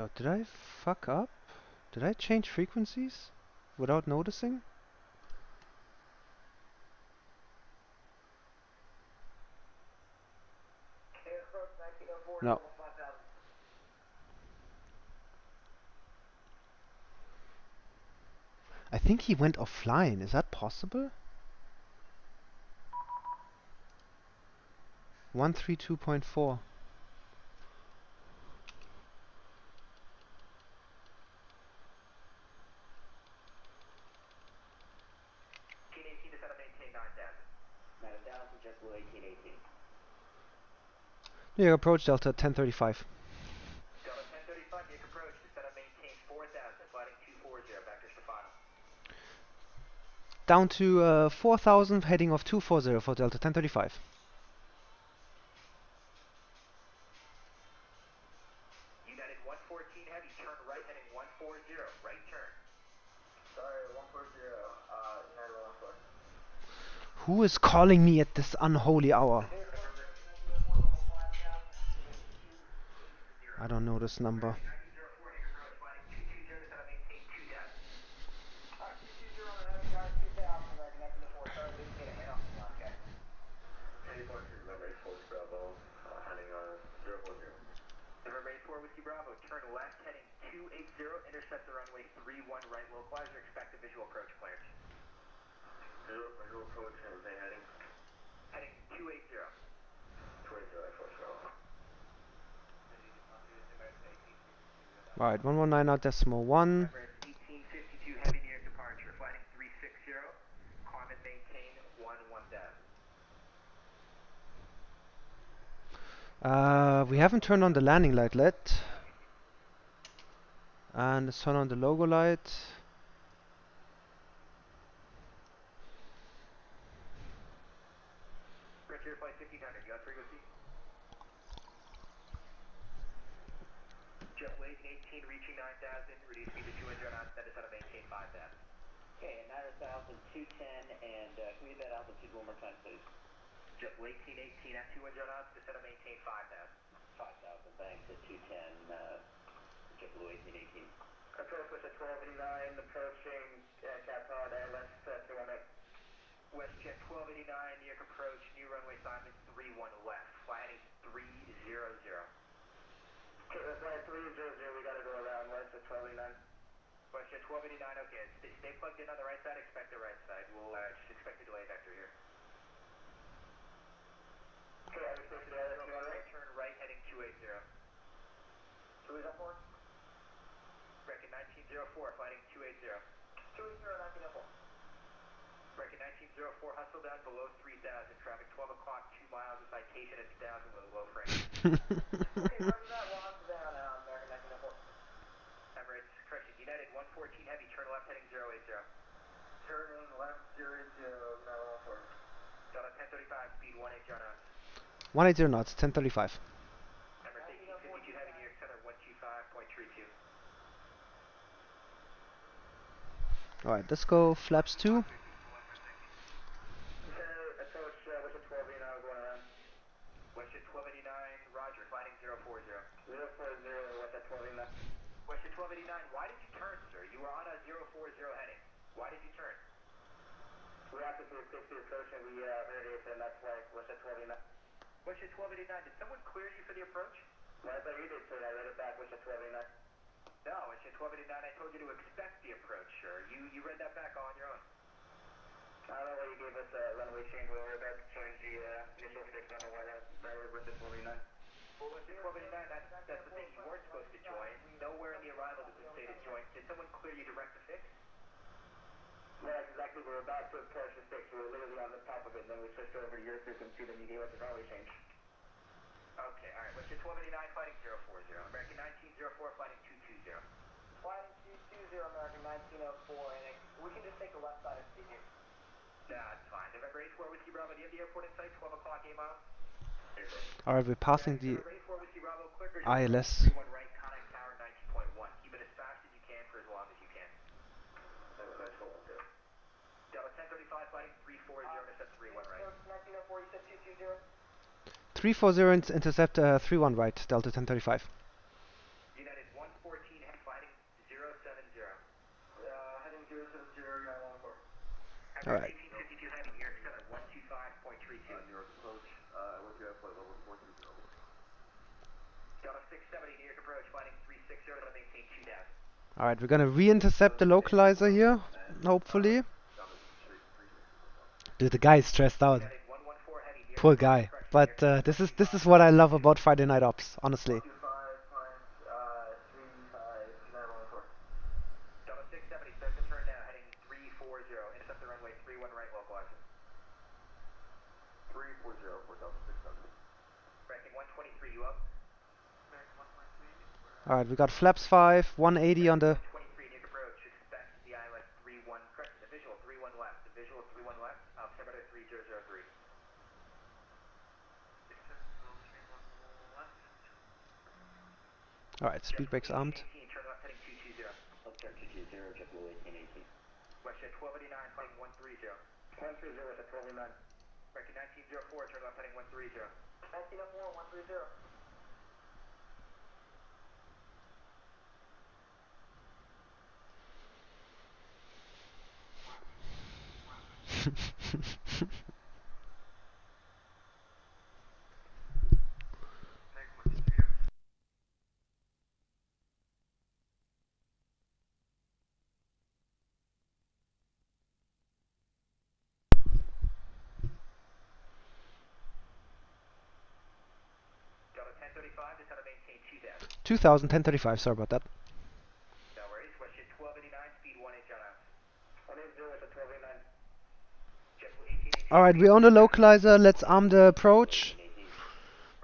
Oh, did I fuck up? Did I change frequencies without noticing? Air approach 1904, No. 5000. I think he went offline. Is that possible? 132.4. To set up maintain 9000. 9000, JetBlue 1818. New York approach Delta 1035. Delta 1035, Yoke approach to set up maintain 4000, flighting 240, vectors to final. Down to 4000, heading of 240 for Delta 1035. United 114 heavy, turn right heading 140, right turn. Sorry, 140, United 114. Who is calling me at this unholy hour? I don't know this number. 1904, Yoke approach, flighting 220 to set up maintain 2000. 220 on the heavy, guys, 2000, right, 1904, sorry, didn't get a head off the last guy. 1042, November 8 Bravo, heading on 040. November 84, Whiskey Bravo, turn left heading 280, intercept the runway 31 right, localizer, expect a visual approach clearance. Visual approach, and they heading? Heading 280. 280, Right, 119 out decimal 1. Emirates 1852 heavy near departure, flighting 360, climb and maintain 110. We haven't turned on the landing light yet. And let's turn on the logo light. Frontier flight 1500, you on frequency? JetBlue 18 reaching 9000, reduce speed to 200 knots, then to set up maintain 5000. Okay, and 9000, 210, and can we get that altitude one more time, please? JetBlue 18 at 200 knots, to set up maintain 5000. 5000, thanks, at 210, JetBlue 18. Approach was at 1289, approaching Capcom Airlines 218. WestJet 1289, New York approach, new runway assignment 31 left, flying 300. Okay, that's right, 300, we gotta go around west at 1289. WestJet 1289, okay, stay plugged in on the right side, expect the right side. We'll just expect a delay vector here. Okay, I expect the other Right turn right heading 280. Who is that for? Reckon 1904, fighting 280. 280, 1904. Reckon 1904, hustle down below 3000, traffic 12 o'clock, 2 miles, a citation at 2000 with a low frame. Okay, roger that, we'll have to down American 1904. Emirates, correction, United 114 heavy, turn left heading 080. Turning left 080, 914. Delta 1035, speed 180 knots. 180 knots, 1035. Emirates 1852 heavy, New York Center 125.32. Alright, let's go flaps 2. Approach WestJet 1289, going around. WestJet 1289, roger, fighting 040. 040, WestJet 1289. WestJet 1289, why did you turn, sir? You were on a 040 heading. Why did you turn? We have to do a 60 approach and we heard it, and that's why WestJet 1289. WestJet 1289, did someone clear you for the approach? No, I thought you did, sir. I read it back, WestJet 1289. No, WestJet 1289, I told you to expect the approach, sir. You read that back all on your own. I don't know why you gave us a runway change. We were about to change the initial fix. I don't know why that was with the 1289. Well, WestJet 1289, that's the thing. You weren't supposed to join. Nowhere in the arrival does it say to join. Did someone clear you direct to fix? No, that's exactly. We were about to approach the fix. We were literally on the top of it. Then we switched over to your frequency. Then you gave us a runway change. Okay, alright. WestJet 1289, fighting 040. American 1904, fighting 220. Flying 220, American 1904, and we can just take the left side of the here. That's fine. November 84, Whiskey Bravo, do you have the airport in sight? 12 o'clock, 8 miles? Alright, we're passing the November 84, Whiskey Bravo, clicker. ILS. 31 right, contact tower 19.1. Keep it as fast as you can for as long as you can. Delta 1035, fighting 340, intercept 31 right. 1904, you said 220? 340 intercept 31 right, Delta 1035. United 114 All right. 1852 heavy, New York 7, 125.32. New York approach, with you at flight level 430. Delta 670, New York approach, flying 360 to maintain 2000. All right, we're gonna re-intercept the localizer here, hopefully. Dude, the guy is stressed out. Heading 114 heavy, New York Poor approach, guy. correction, But New York this is what I love about Friday Night Ops, honestly. 25 times 35, Delta 670, start to turn now, heading 340, intercept the runway 31 right, localizer. 340 for Delta 670. Ranking 123, you up? All right, we got flaps 5, 180 on the. 123, New York approach, expect the ILS 31, correct, the visual 31 left, the visual 31 left, altimeter 3003. All right, speed brakes armed. 18, turn left heading 220. Hotel 220, JetBlue 1818. Westjet 1289, heading 130. 130 at 1209. Ranking 1904, turn left heading 130. 1904, 130. Delta 1035, just how to maintain 2000. 2000, 1035, sorry about that. No worries. Westjet 1289, speed 18 John out. 180 at 1209. JetBlue 1818. All right, we're on the localizer. Let's arm the approach.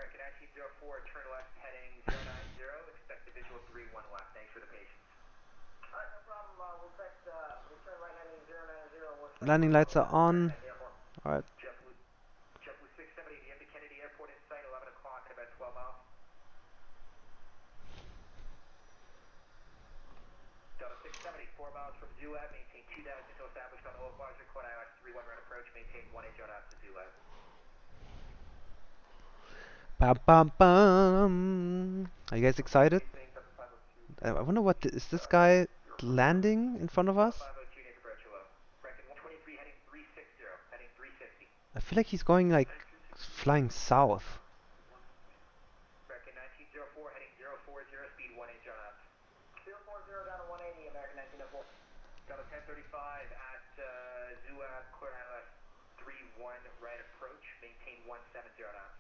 Ranking 1904, turn left heading 090. Expect the visual 31 left. Thanks for the patience. Alright, no problem. We'll expect return right heading 090. Landing lights are on. All right. JetBlue 670, you have the Kennedy Airport in sight, 11 o'clock in about 12 miles. Delta 670, 4 miles from Zulab, maintain 2000 until established on the localizer, code ILS 31 right approach, maintain 18 John out to Zulab. Bum, bum, bum. Are you guys excited? I wonder what is this guy landing in front of us? 502 Nick approach, hello. Ranking 123 heading 360, heading 360. I feel like he's going like flying south. Ranking 1904 heading 040, speed 18 John out. 040 down to 180, American 1904. Delta 1035 at Zulab, clear ILS 31 right approach, maintain 170 knots.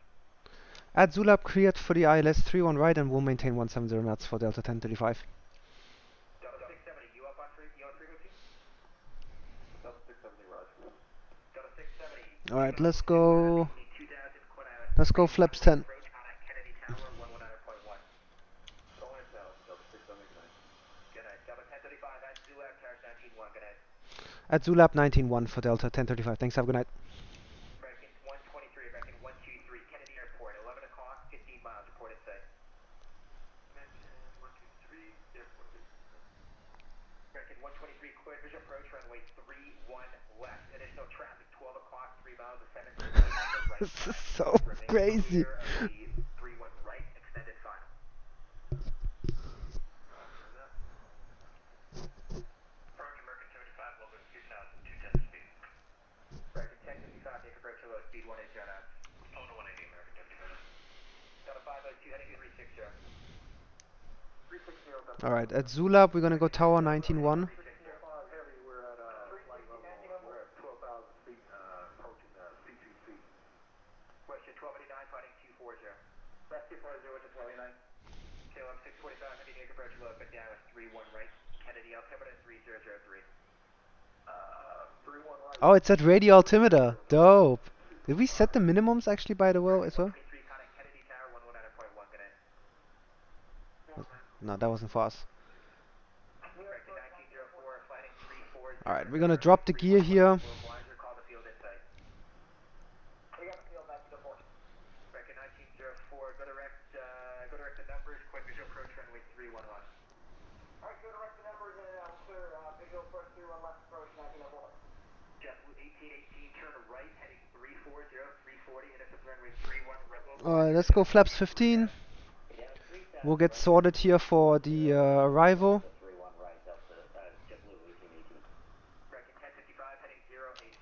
At Zulab cleared for the ILS 31 right and will maintain 170 knots for Delta 1035. Delta 670, you up on frequency? Delta 670, Roger. Delta 670. All right, let's go. 2000, clear Let's go flaps 10. approach on at Kennedy Tower 119.1. Going down, Delta 670, Good night. Delta 1035 at Zulab, Tower 19.1. Good night. At Zulab 19.1 for Delta 1035. Thanks, have a good night. Ranking 123, ranking 123, Kennedy Airport, 11 o'clock, 15 miles, report in sight. 123, airport. Ranking 123, cleared visual approach, runway 31 left. Additional traffic, 12 o'clock, 3 miles, 7 right. This is so crazy. Clear of the 31 right, extended final. Approach American 75, Logan 2000, 210 speed. Ranking 1055, take approach hello, speed 18 John out. Oh, no, 180, American 75. Delta 502, heading 360. 360. All right, at Zulab we're gonna go Tower 19.1. Heavy, we're at flight level, we're at 12,000 feet, approaching C2C. Westjet 1289, fighting 240. That's 240 to 1209. KLM 645, heavy New York approach low, but down with 31 right. Kennedy altimeter 3003. 31 right. Oh, it's at radio altimeter. Dope. Did we set the minimums actually by the way as well? 23 contact Kennedy Tower 119.1. Good night. No, that wasn't for us. Directed 1904, flighting 340. All right, we're gonna drop the gear here. Localizer, call the field insight. We got the field back to the port. Record 1904, go direct the numbers, quick visual approach runway 311. Alright, go direct the numbers and clear visual approach 31 left approach 1904. JetBlue 1818, turn right, heading 340, 340, intercept runway 31, right local. All right, let's go flaps 15. We'll get sorted here for the arrival. 31 right, Delta, JetBlue 1818. Record 1055, heading 080.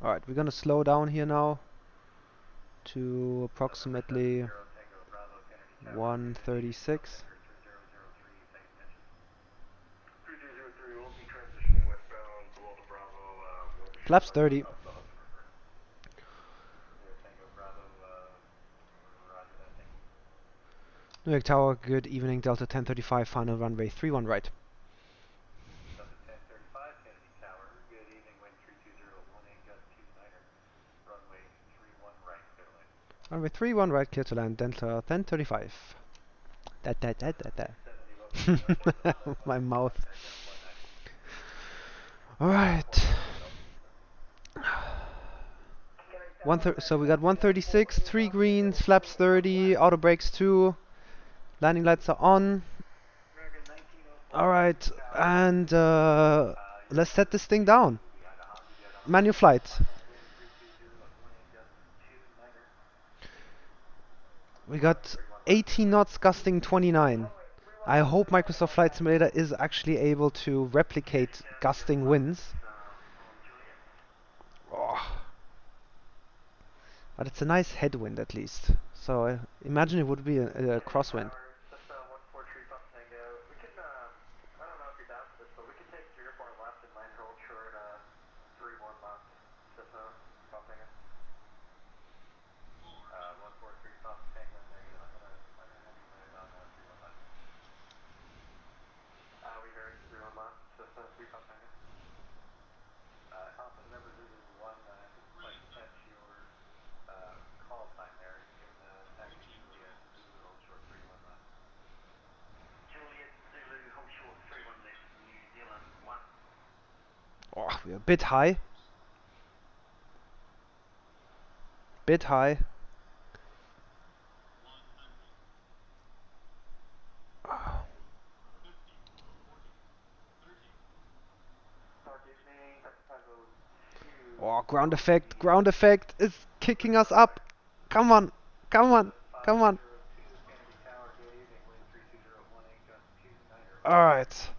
Alright, we're gonna slow down here now to approximately 136. 3203 will be transitioning westbound below the Bravo. Flaps 30. New York Tower, good evening, Delta 1035, final runway 31 right. Delta 1035, Kennedy Tower, good evening, wind 32018, gust 29er, runway 31 right, clear to land. Runway 31 right, clear to land, Delta 1035. My mouth. Alright. So we got 136, 3 greens, flaps 30, auto brakes 2, landing lights are on. Alright, and let's set this thing down. Manual flight. We got 18 knots, gusting 29. I hope Microsoft Flight Simulator is actually able to replicate gusting winds. Oh. But it's a nice headwind at least. So imagine it would be a crosswind. Oh, we're a bit high. Bit high. Oh, ground effect. Ground effect is kicking us up. Come on. Come on. Come on. Alright.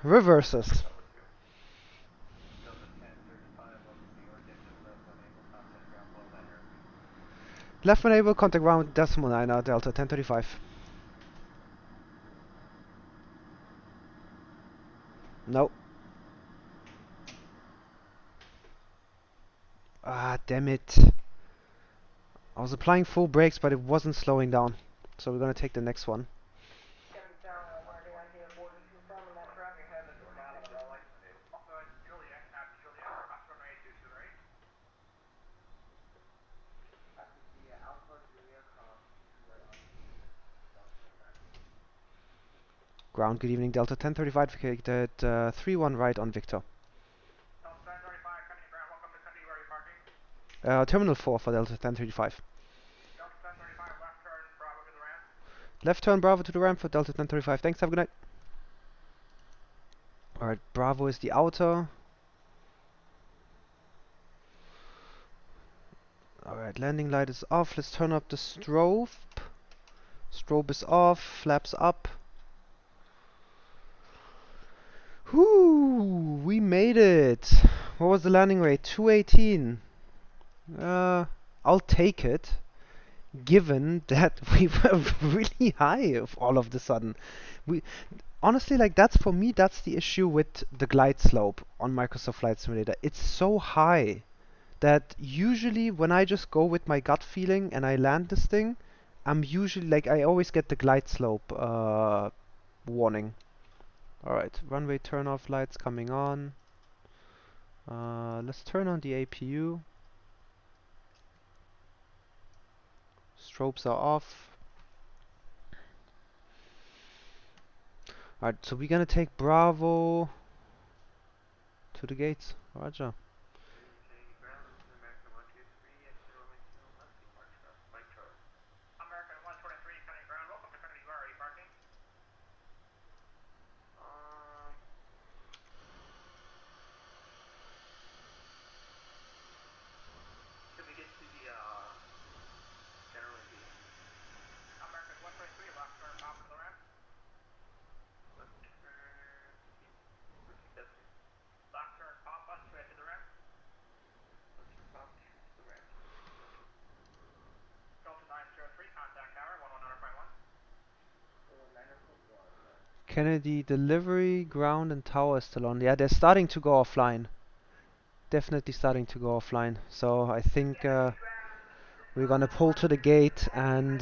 Reverses. Left enable, contact ground, decimal 9, Delta 1035. Nope. Ah, damn it. I was applying full brakes, but it wasn't slowing down. So we're gonna take the next one. Ground, good evening, Delta 1035, located 31 right on Victor. Terminal 4 for Delta 1035. Left turn Bravo to the ramp for Delta 1035. Thanks, have a good night. Alright, Bravo is the outer. Alright, landing light is off. Let's turn up the strobe. Strobe is off, flaps up. Whoo! We made it! What was the landing rate? 218. I'll take it, given that we were really high all of the sudden. Honestly, like, that's for me, that's the issue with the glide slope on Microsoft Flight Simulator. It's so high that usually when I just go with my gut feeling and I land this thing, I'm usually like, I always get the glide slope warning. Alright, runway turn off lights coming on. Let's turn on the APU. Strobes are off. Alright, so we're gonna take Bravo to the gates. Roger. Kennedy delivery, ground and tower is still on. Yeah, they're starting to go offline. Definitely starting to go offline. So I think we're gonna pull to the gate and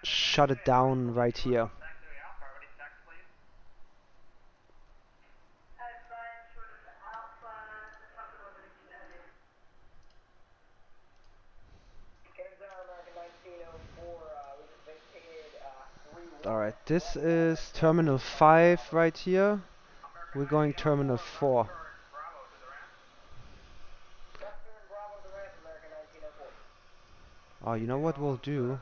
shut it down right here. Alright, this is terminal 5 right here. We're going terminal 4. Oh, you know what we'll do?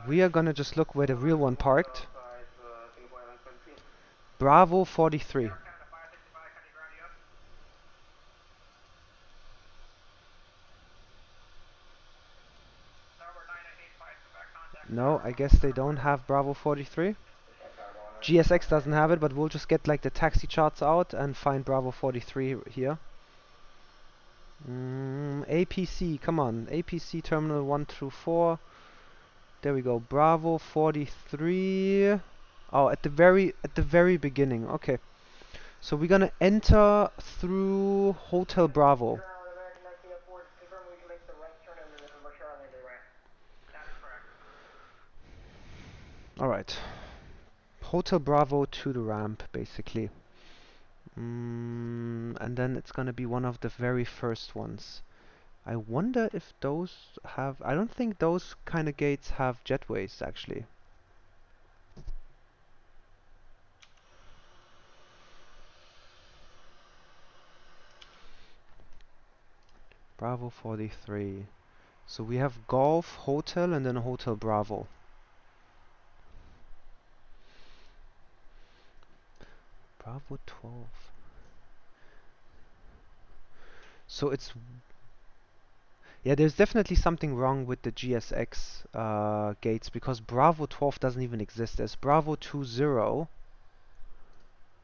We are gonna just look where the real one parked. Bravo 43. No, I guess they don't have Bravo 43. GSX doesn't have it, but we'll just get like the taxi charts out and find Bravo 43 here. APC, come on. APC terminal 1 through 4. There we go. Bravo 43. Oh, at the very beginning. Okay. So we're gonna enter through Hotel Bravo. Alright. Hotel Bravo to the ramp, basically. And then it's gonna be one of the very first ones. I wonder if those have... I don't think those kind of gates have jetways, actually. Bravo 43. So we have Golf, Hotel, and then Hotel Bravo. Bravo 12. So it's... Yeah, there's definitely something wrong with the GSX gates, because Bravo 12 doesn't even exist. There's Bravo 20,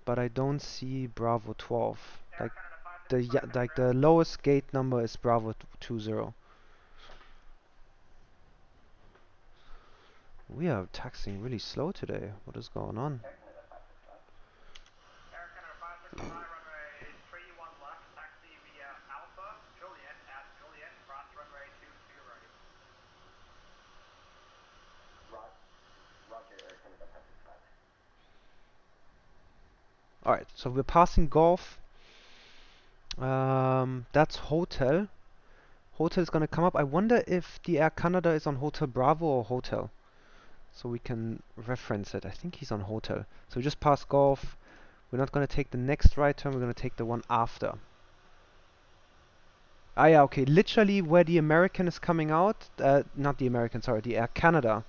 but I don't see Bravo 12. Like the lowest gate number is Bravo 20. We are taxiing really slow today. What is going on? Alright, so we're passing Golf. That's Hotel. Hotel is gonna come up. I wonder if the Air Canada is on Hotel Bravo or Hotel. So we can reference it. I think he's on Hotel. So we just passed Golf. We're not gonna take the next right turn, we're gonna take the one after. Ah yeah, okay, literally where the American is coming out, not the American, sorry, the Air Canada.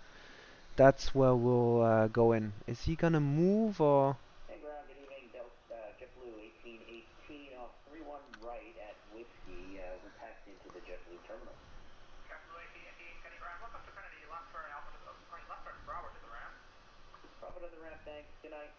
That's where we'll go in. Is he gonna move or? Hey, ground, good evening. JetBlue 1818 off 31 right at Whiskey. We're taxiing to the JetBlue terminal. JetBlue 1818, Kenny ground, welcome to Kennedy, left turn Alpha to the, left turn Bravo to the ramp. Bravo to the ramp, thanks. Good night.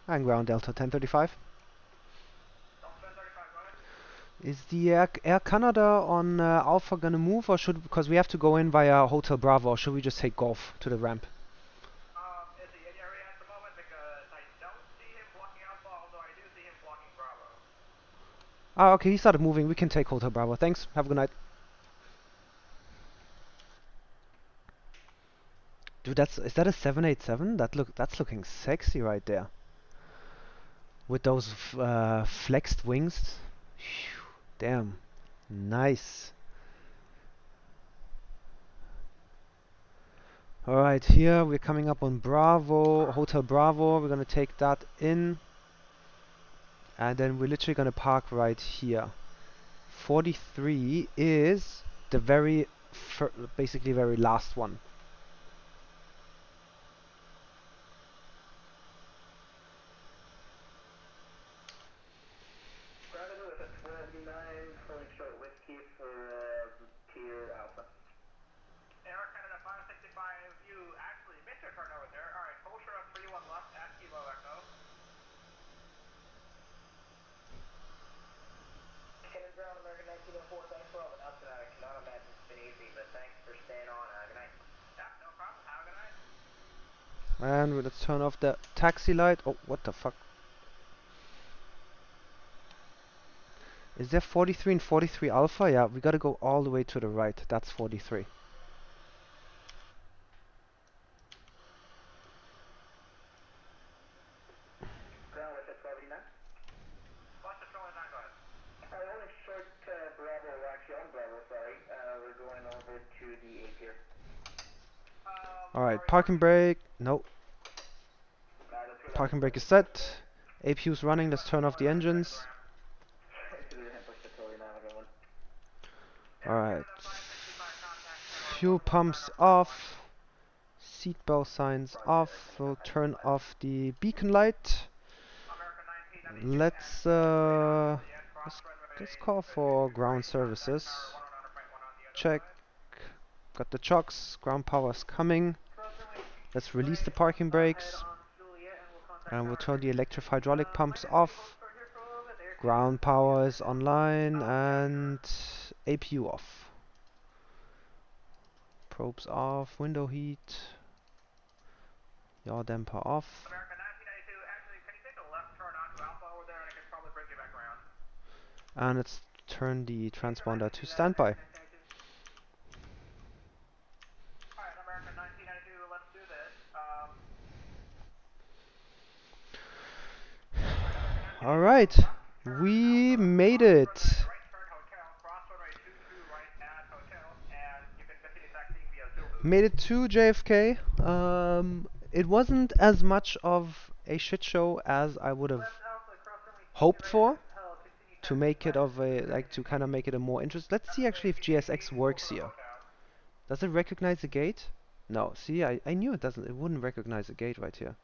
And ground Delta 1035. Is the Air Canada on Alpha gonna move, or should, because we have to go in via Hotel Bravo, or should we just take Golf to the ramp? Is he in area at the moment? Because I don't see him blocking Alpha, although I do see him blocking Bravo. Ah, okay, he started moving. We can take Hotel Bravo. Thanks. Have a good night. Dude, is that a 787? That's looking sexy right there. With those flexed wings. Phew, damn. Nice. Alright, here we're coming up on Bravo, Hotel Bravo. We're gonna take that in. And then we're literally gonna park right here. 43 is the basically very last one. Ground with a 12 04, thanks for all the nuts, and I cannot imagine it's been easy, but thanks for staying on. Good night. Yeah, no problem. Have a good night. And let's turn off the taxi light. Oh, what the fuck? Is there 43 and 43 alpha? Yeah, we gotta go all the way to the right. That's 43. Ground with the 39. What's the 29 guys? Only short Bravo, actually on Bravo, sorry. We're going over to the 8 here. Alright, parking brake. Nope. Parking brake is set. APU's running. Let's turn off the engines. Alright. Fuel pumps off. Seatbelt signs off. We'll turn off the beacon light. Let's call for ground services. Check. Got the chocks. Ground power's coming. Let's release the parking brakes. And we'll turn the electric hydraulic pumps off. Ground power is online and APU off. Probes off. Window heat. Yaw damper off. American 1992, actually, can you take a left turn onto Alpha over there, and I can probably bring you back around. And let's turn the transponder to standby. Alright, American 1992, let's do this. Alright, we made it. Right turn hotel, cross runway 22 right at hotel, and you can continue taxiing via Zulu. Made it to JFK. It wasn't as much of a shit show as I would have hoped for. To make it of a to kind of make it a more interest. Let's see actually if GSX works here. Does it recognize the gate? No. See, I knew it doesn't. It wouldn't recognize the gate right here.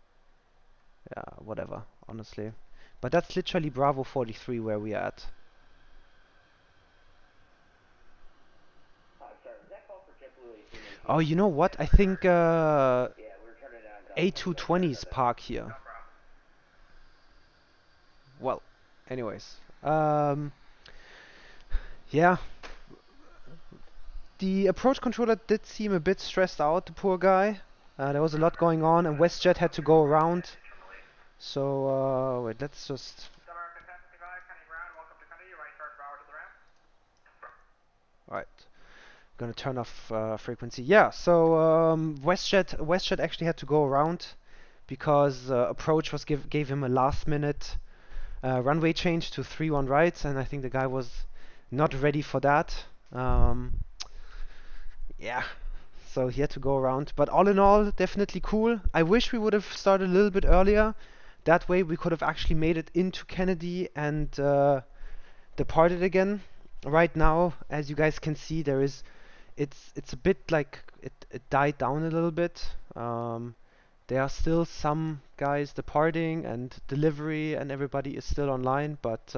Yeah, whatever. Honestly, but that's literally Bravo 43 where we are at. Oh, you know what? I think A220s park here. Well, anyways. Yeah. The approach controller did seem a bit stressed out, the poor guy. There was a lot going on, and WestJet had to go around. So, wait, let's just... Alright. Gonna turn off frequency. Yeah, so WestJet actually had to go around because approach was gave him a last minute runway change to 3-1 right, and I think the guy was not ready for that. Yeah, so he had to go around. But all in all, definitely cool. I wish we would have started a little bit earlier. That way we could have actually made it into Kennedy and departed again. Right now, as you guys can see, it's a bit like it died down a little bit. There are still some guys departing and delivery, and everybody is still online, but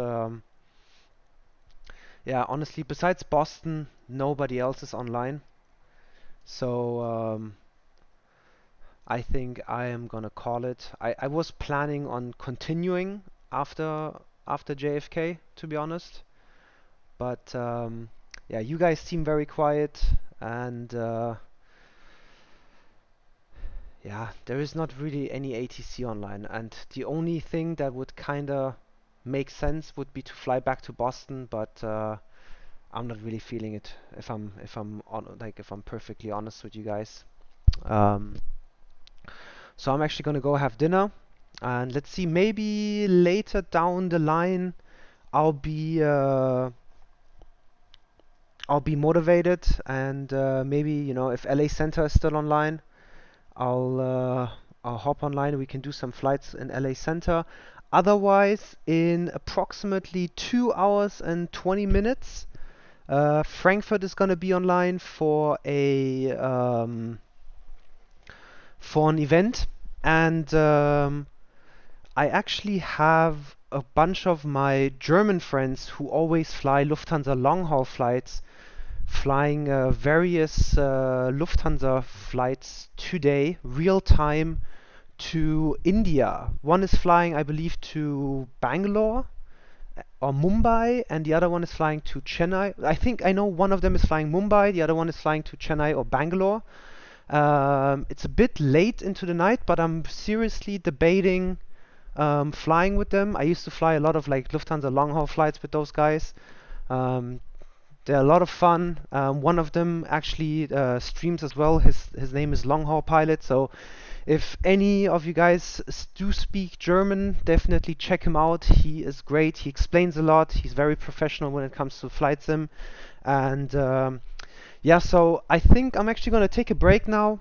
yeah, honestly, besides Boston, nobody else is online. So I think I am gonna call it. I was planning on continuing after JFK, to be honest, but yeah, you guys seem very quiet, and yeah, there is not really any ATC online, and the only thing that would kinda make sense would be to fly back to Boston, but I'm not really feeling it. If I'm perfectly honest with you guys. So I'm actually gonna go have dinner, and let's see. Maybe later down the line, I'll be motivated, and maybe if LA Center is still online, I'll hop online. We can do some flights in LA Center. Otherwise, in approximately 2 hours and 20 minutes, Frankfurt is gonna be online for an event, and I actually have a bunch of my German friends who always fly Lufthansa long-haul flights, flying various Lufthansa flights today, real time, to India. One is flying, I believe, to Bangalore, or Mumbai, and the other one is flying to Chennai. I think I know one of them is flying Mumbai, the other one is flying to Chennai or Bangalore. It's a bit late into the night, but I'm seriously debating flying with them. I used to fly a lot of like Lufthansa long haul flights with those guys. They're a lot of fun. One of them actually streams as well. His name is Long Haul Pilot. So if any of you guys do speak German, definitely check him out. He is great. He explains a lot. He's very professional when it comes to flight sim. And yeah, so I think I'm actually gonna take a break now,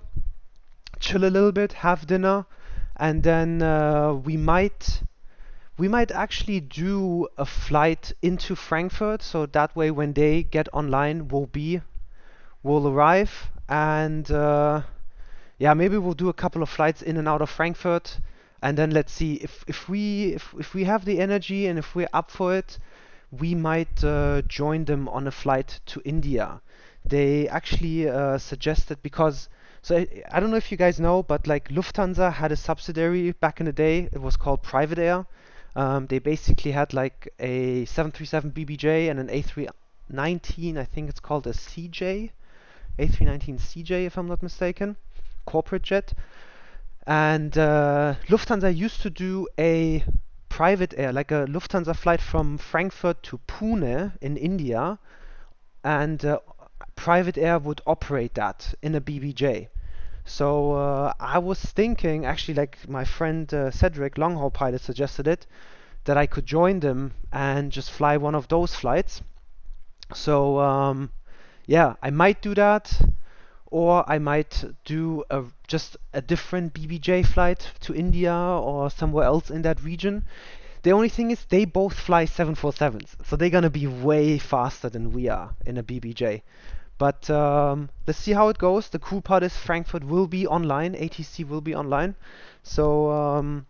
chill a little bit, have dinner, and then we might actually do a flight into Frankfurt, so that way when they get online, we'll arrive, and yeah, maybe we'll do a couple of flights in and out of Frankfurt, and then let's see if we have the energy and if we're up for it, we might join them on a flight to India. They actually suggested, because so I don't know if you guys know, but like Lufthansa had a subsidiary back in the day. It was called Private Air. They basically had like a 737 BBJ and an A319, I think it's called a CJ, A319 CJ if I'm not mistaken, corporate jet. And Lufthansa used to do a private air, like a Lufthansa flight from Frankfurt to Pune in India, and Private Air would operate that in a BBJ. So I was thinking, actually, like my friend Cedric, long haul pilot, suggested it, that I could join them and just fly one of those flights. So yeah, I might do that, or I might do just a different BBJ flight to India or somewhere else in that region. The only thing is they both fly 747s, so they're gonna be way faster than we are in a BBJ. But let's see how it goes. The cool part is Frankfurt will be online, ATC will be online, so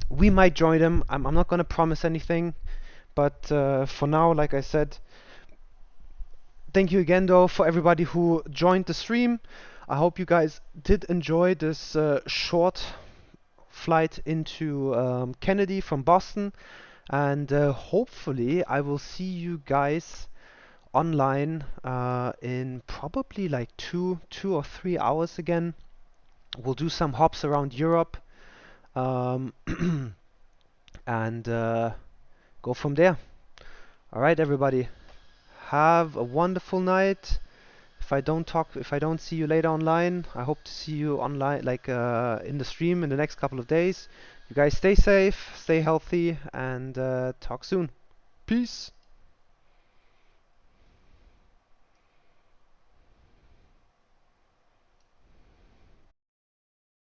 we might join them. I'm not gonna promise anything, but for now, like I said, thank you again though for everybody who joined the stream. I hope you guys did enjoy this short flight into Kennedy from Boston, and hopefully I will see you guys online in probably like two or 3 hours again. We'll do some hops around Europe, and go from there. All right, everybody, have a wonderful night. If I don't see you later online, I hope to see you online, like in the stream in the next couple of days. You guys stay safe, stay healthy, and talk soon. Peace.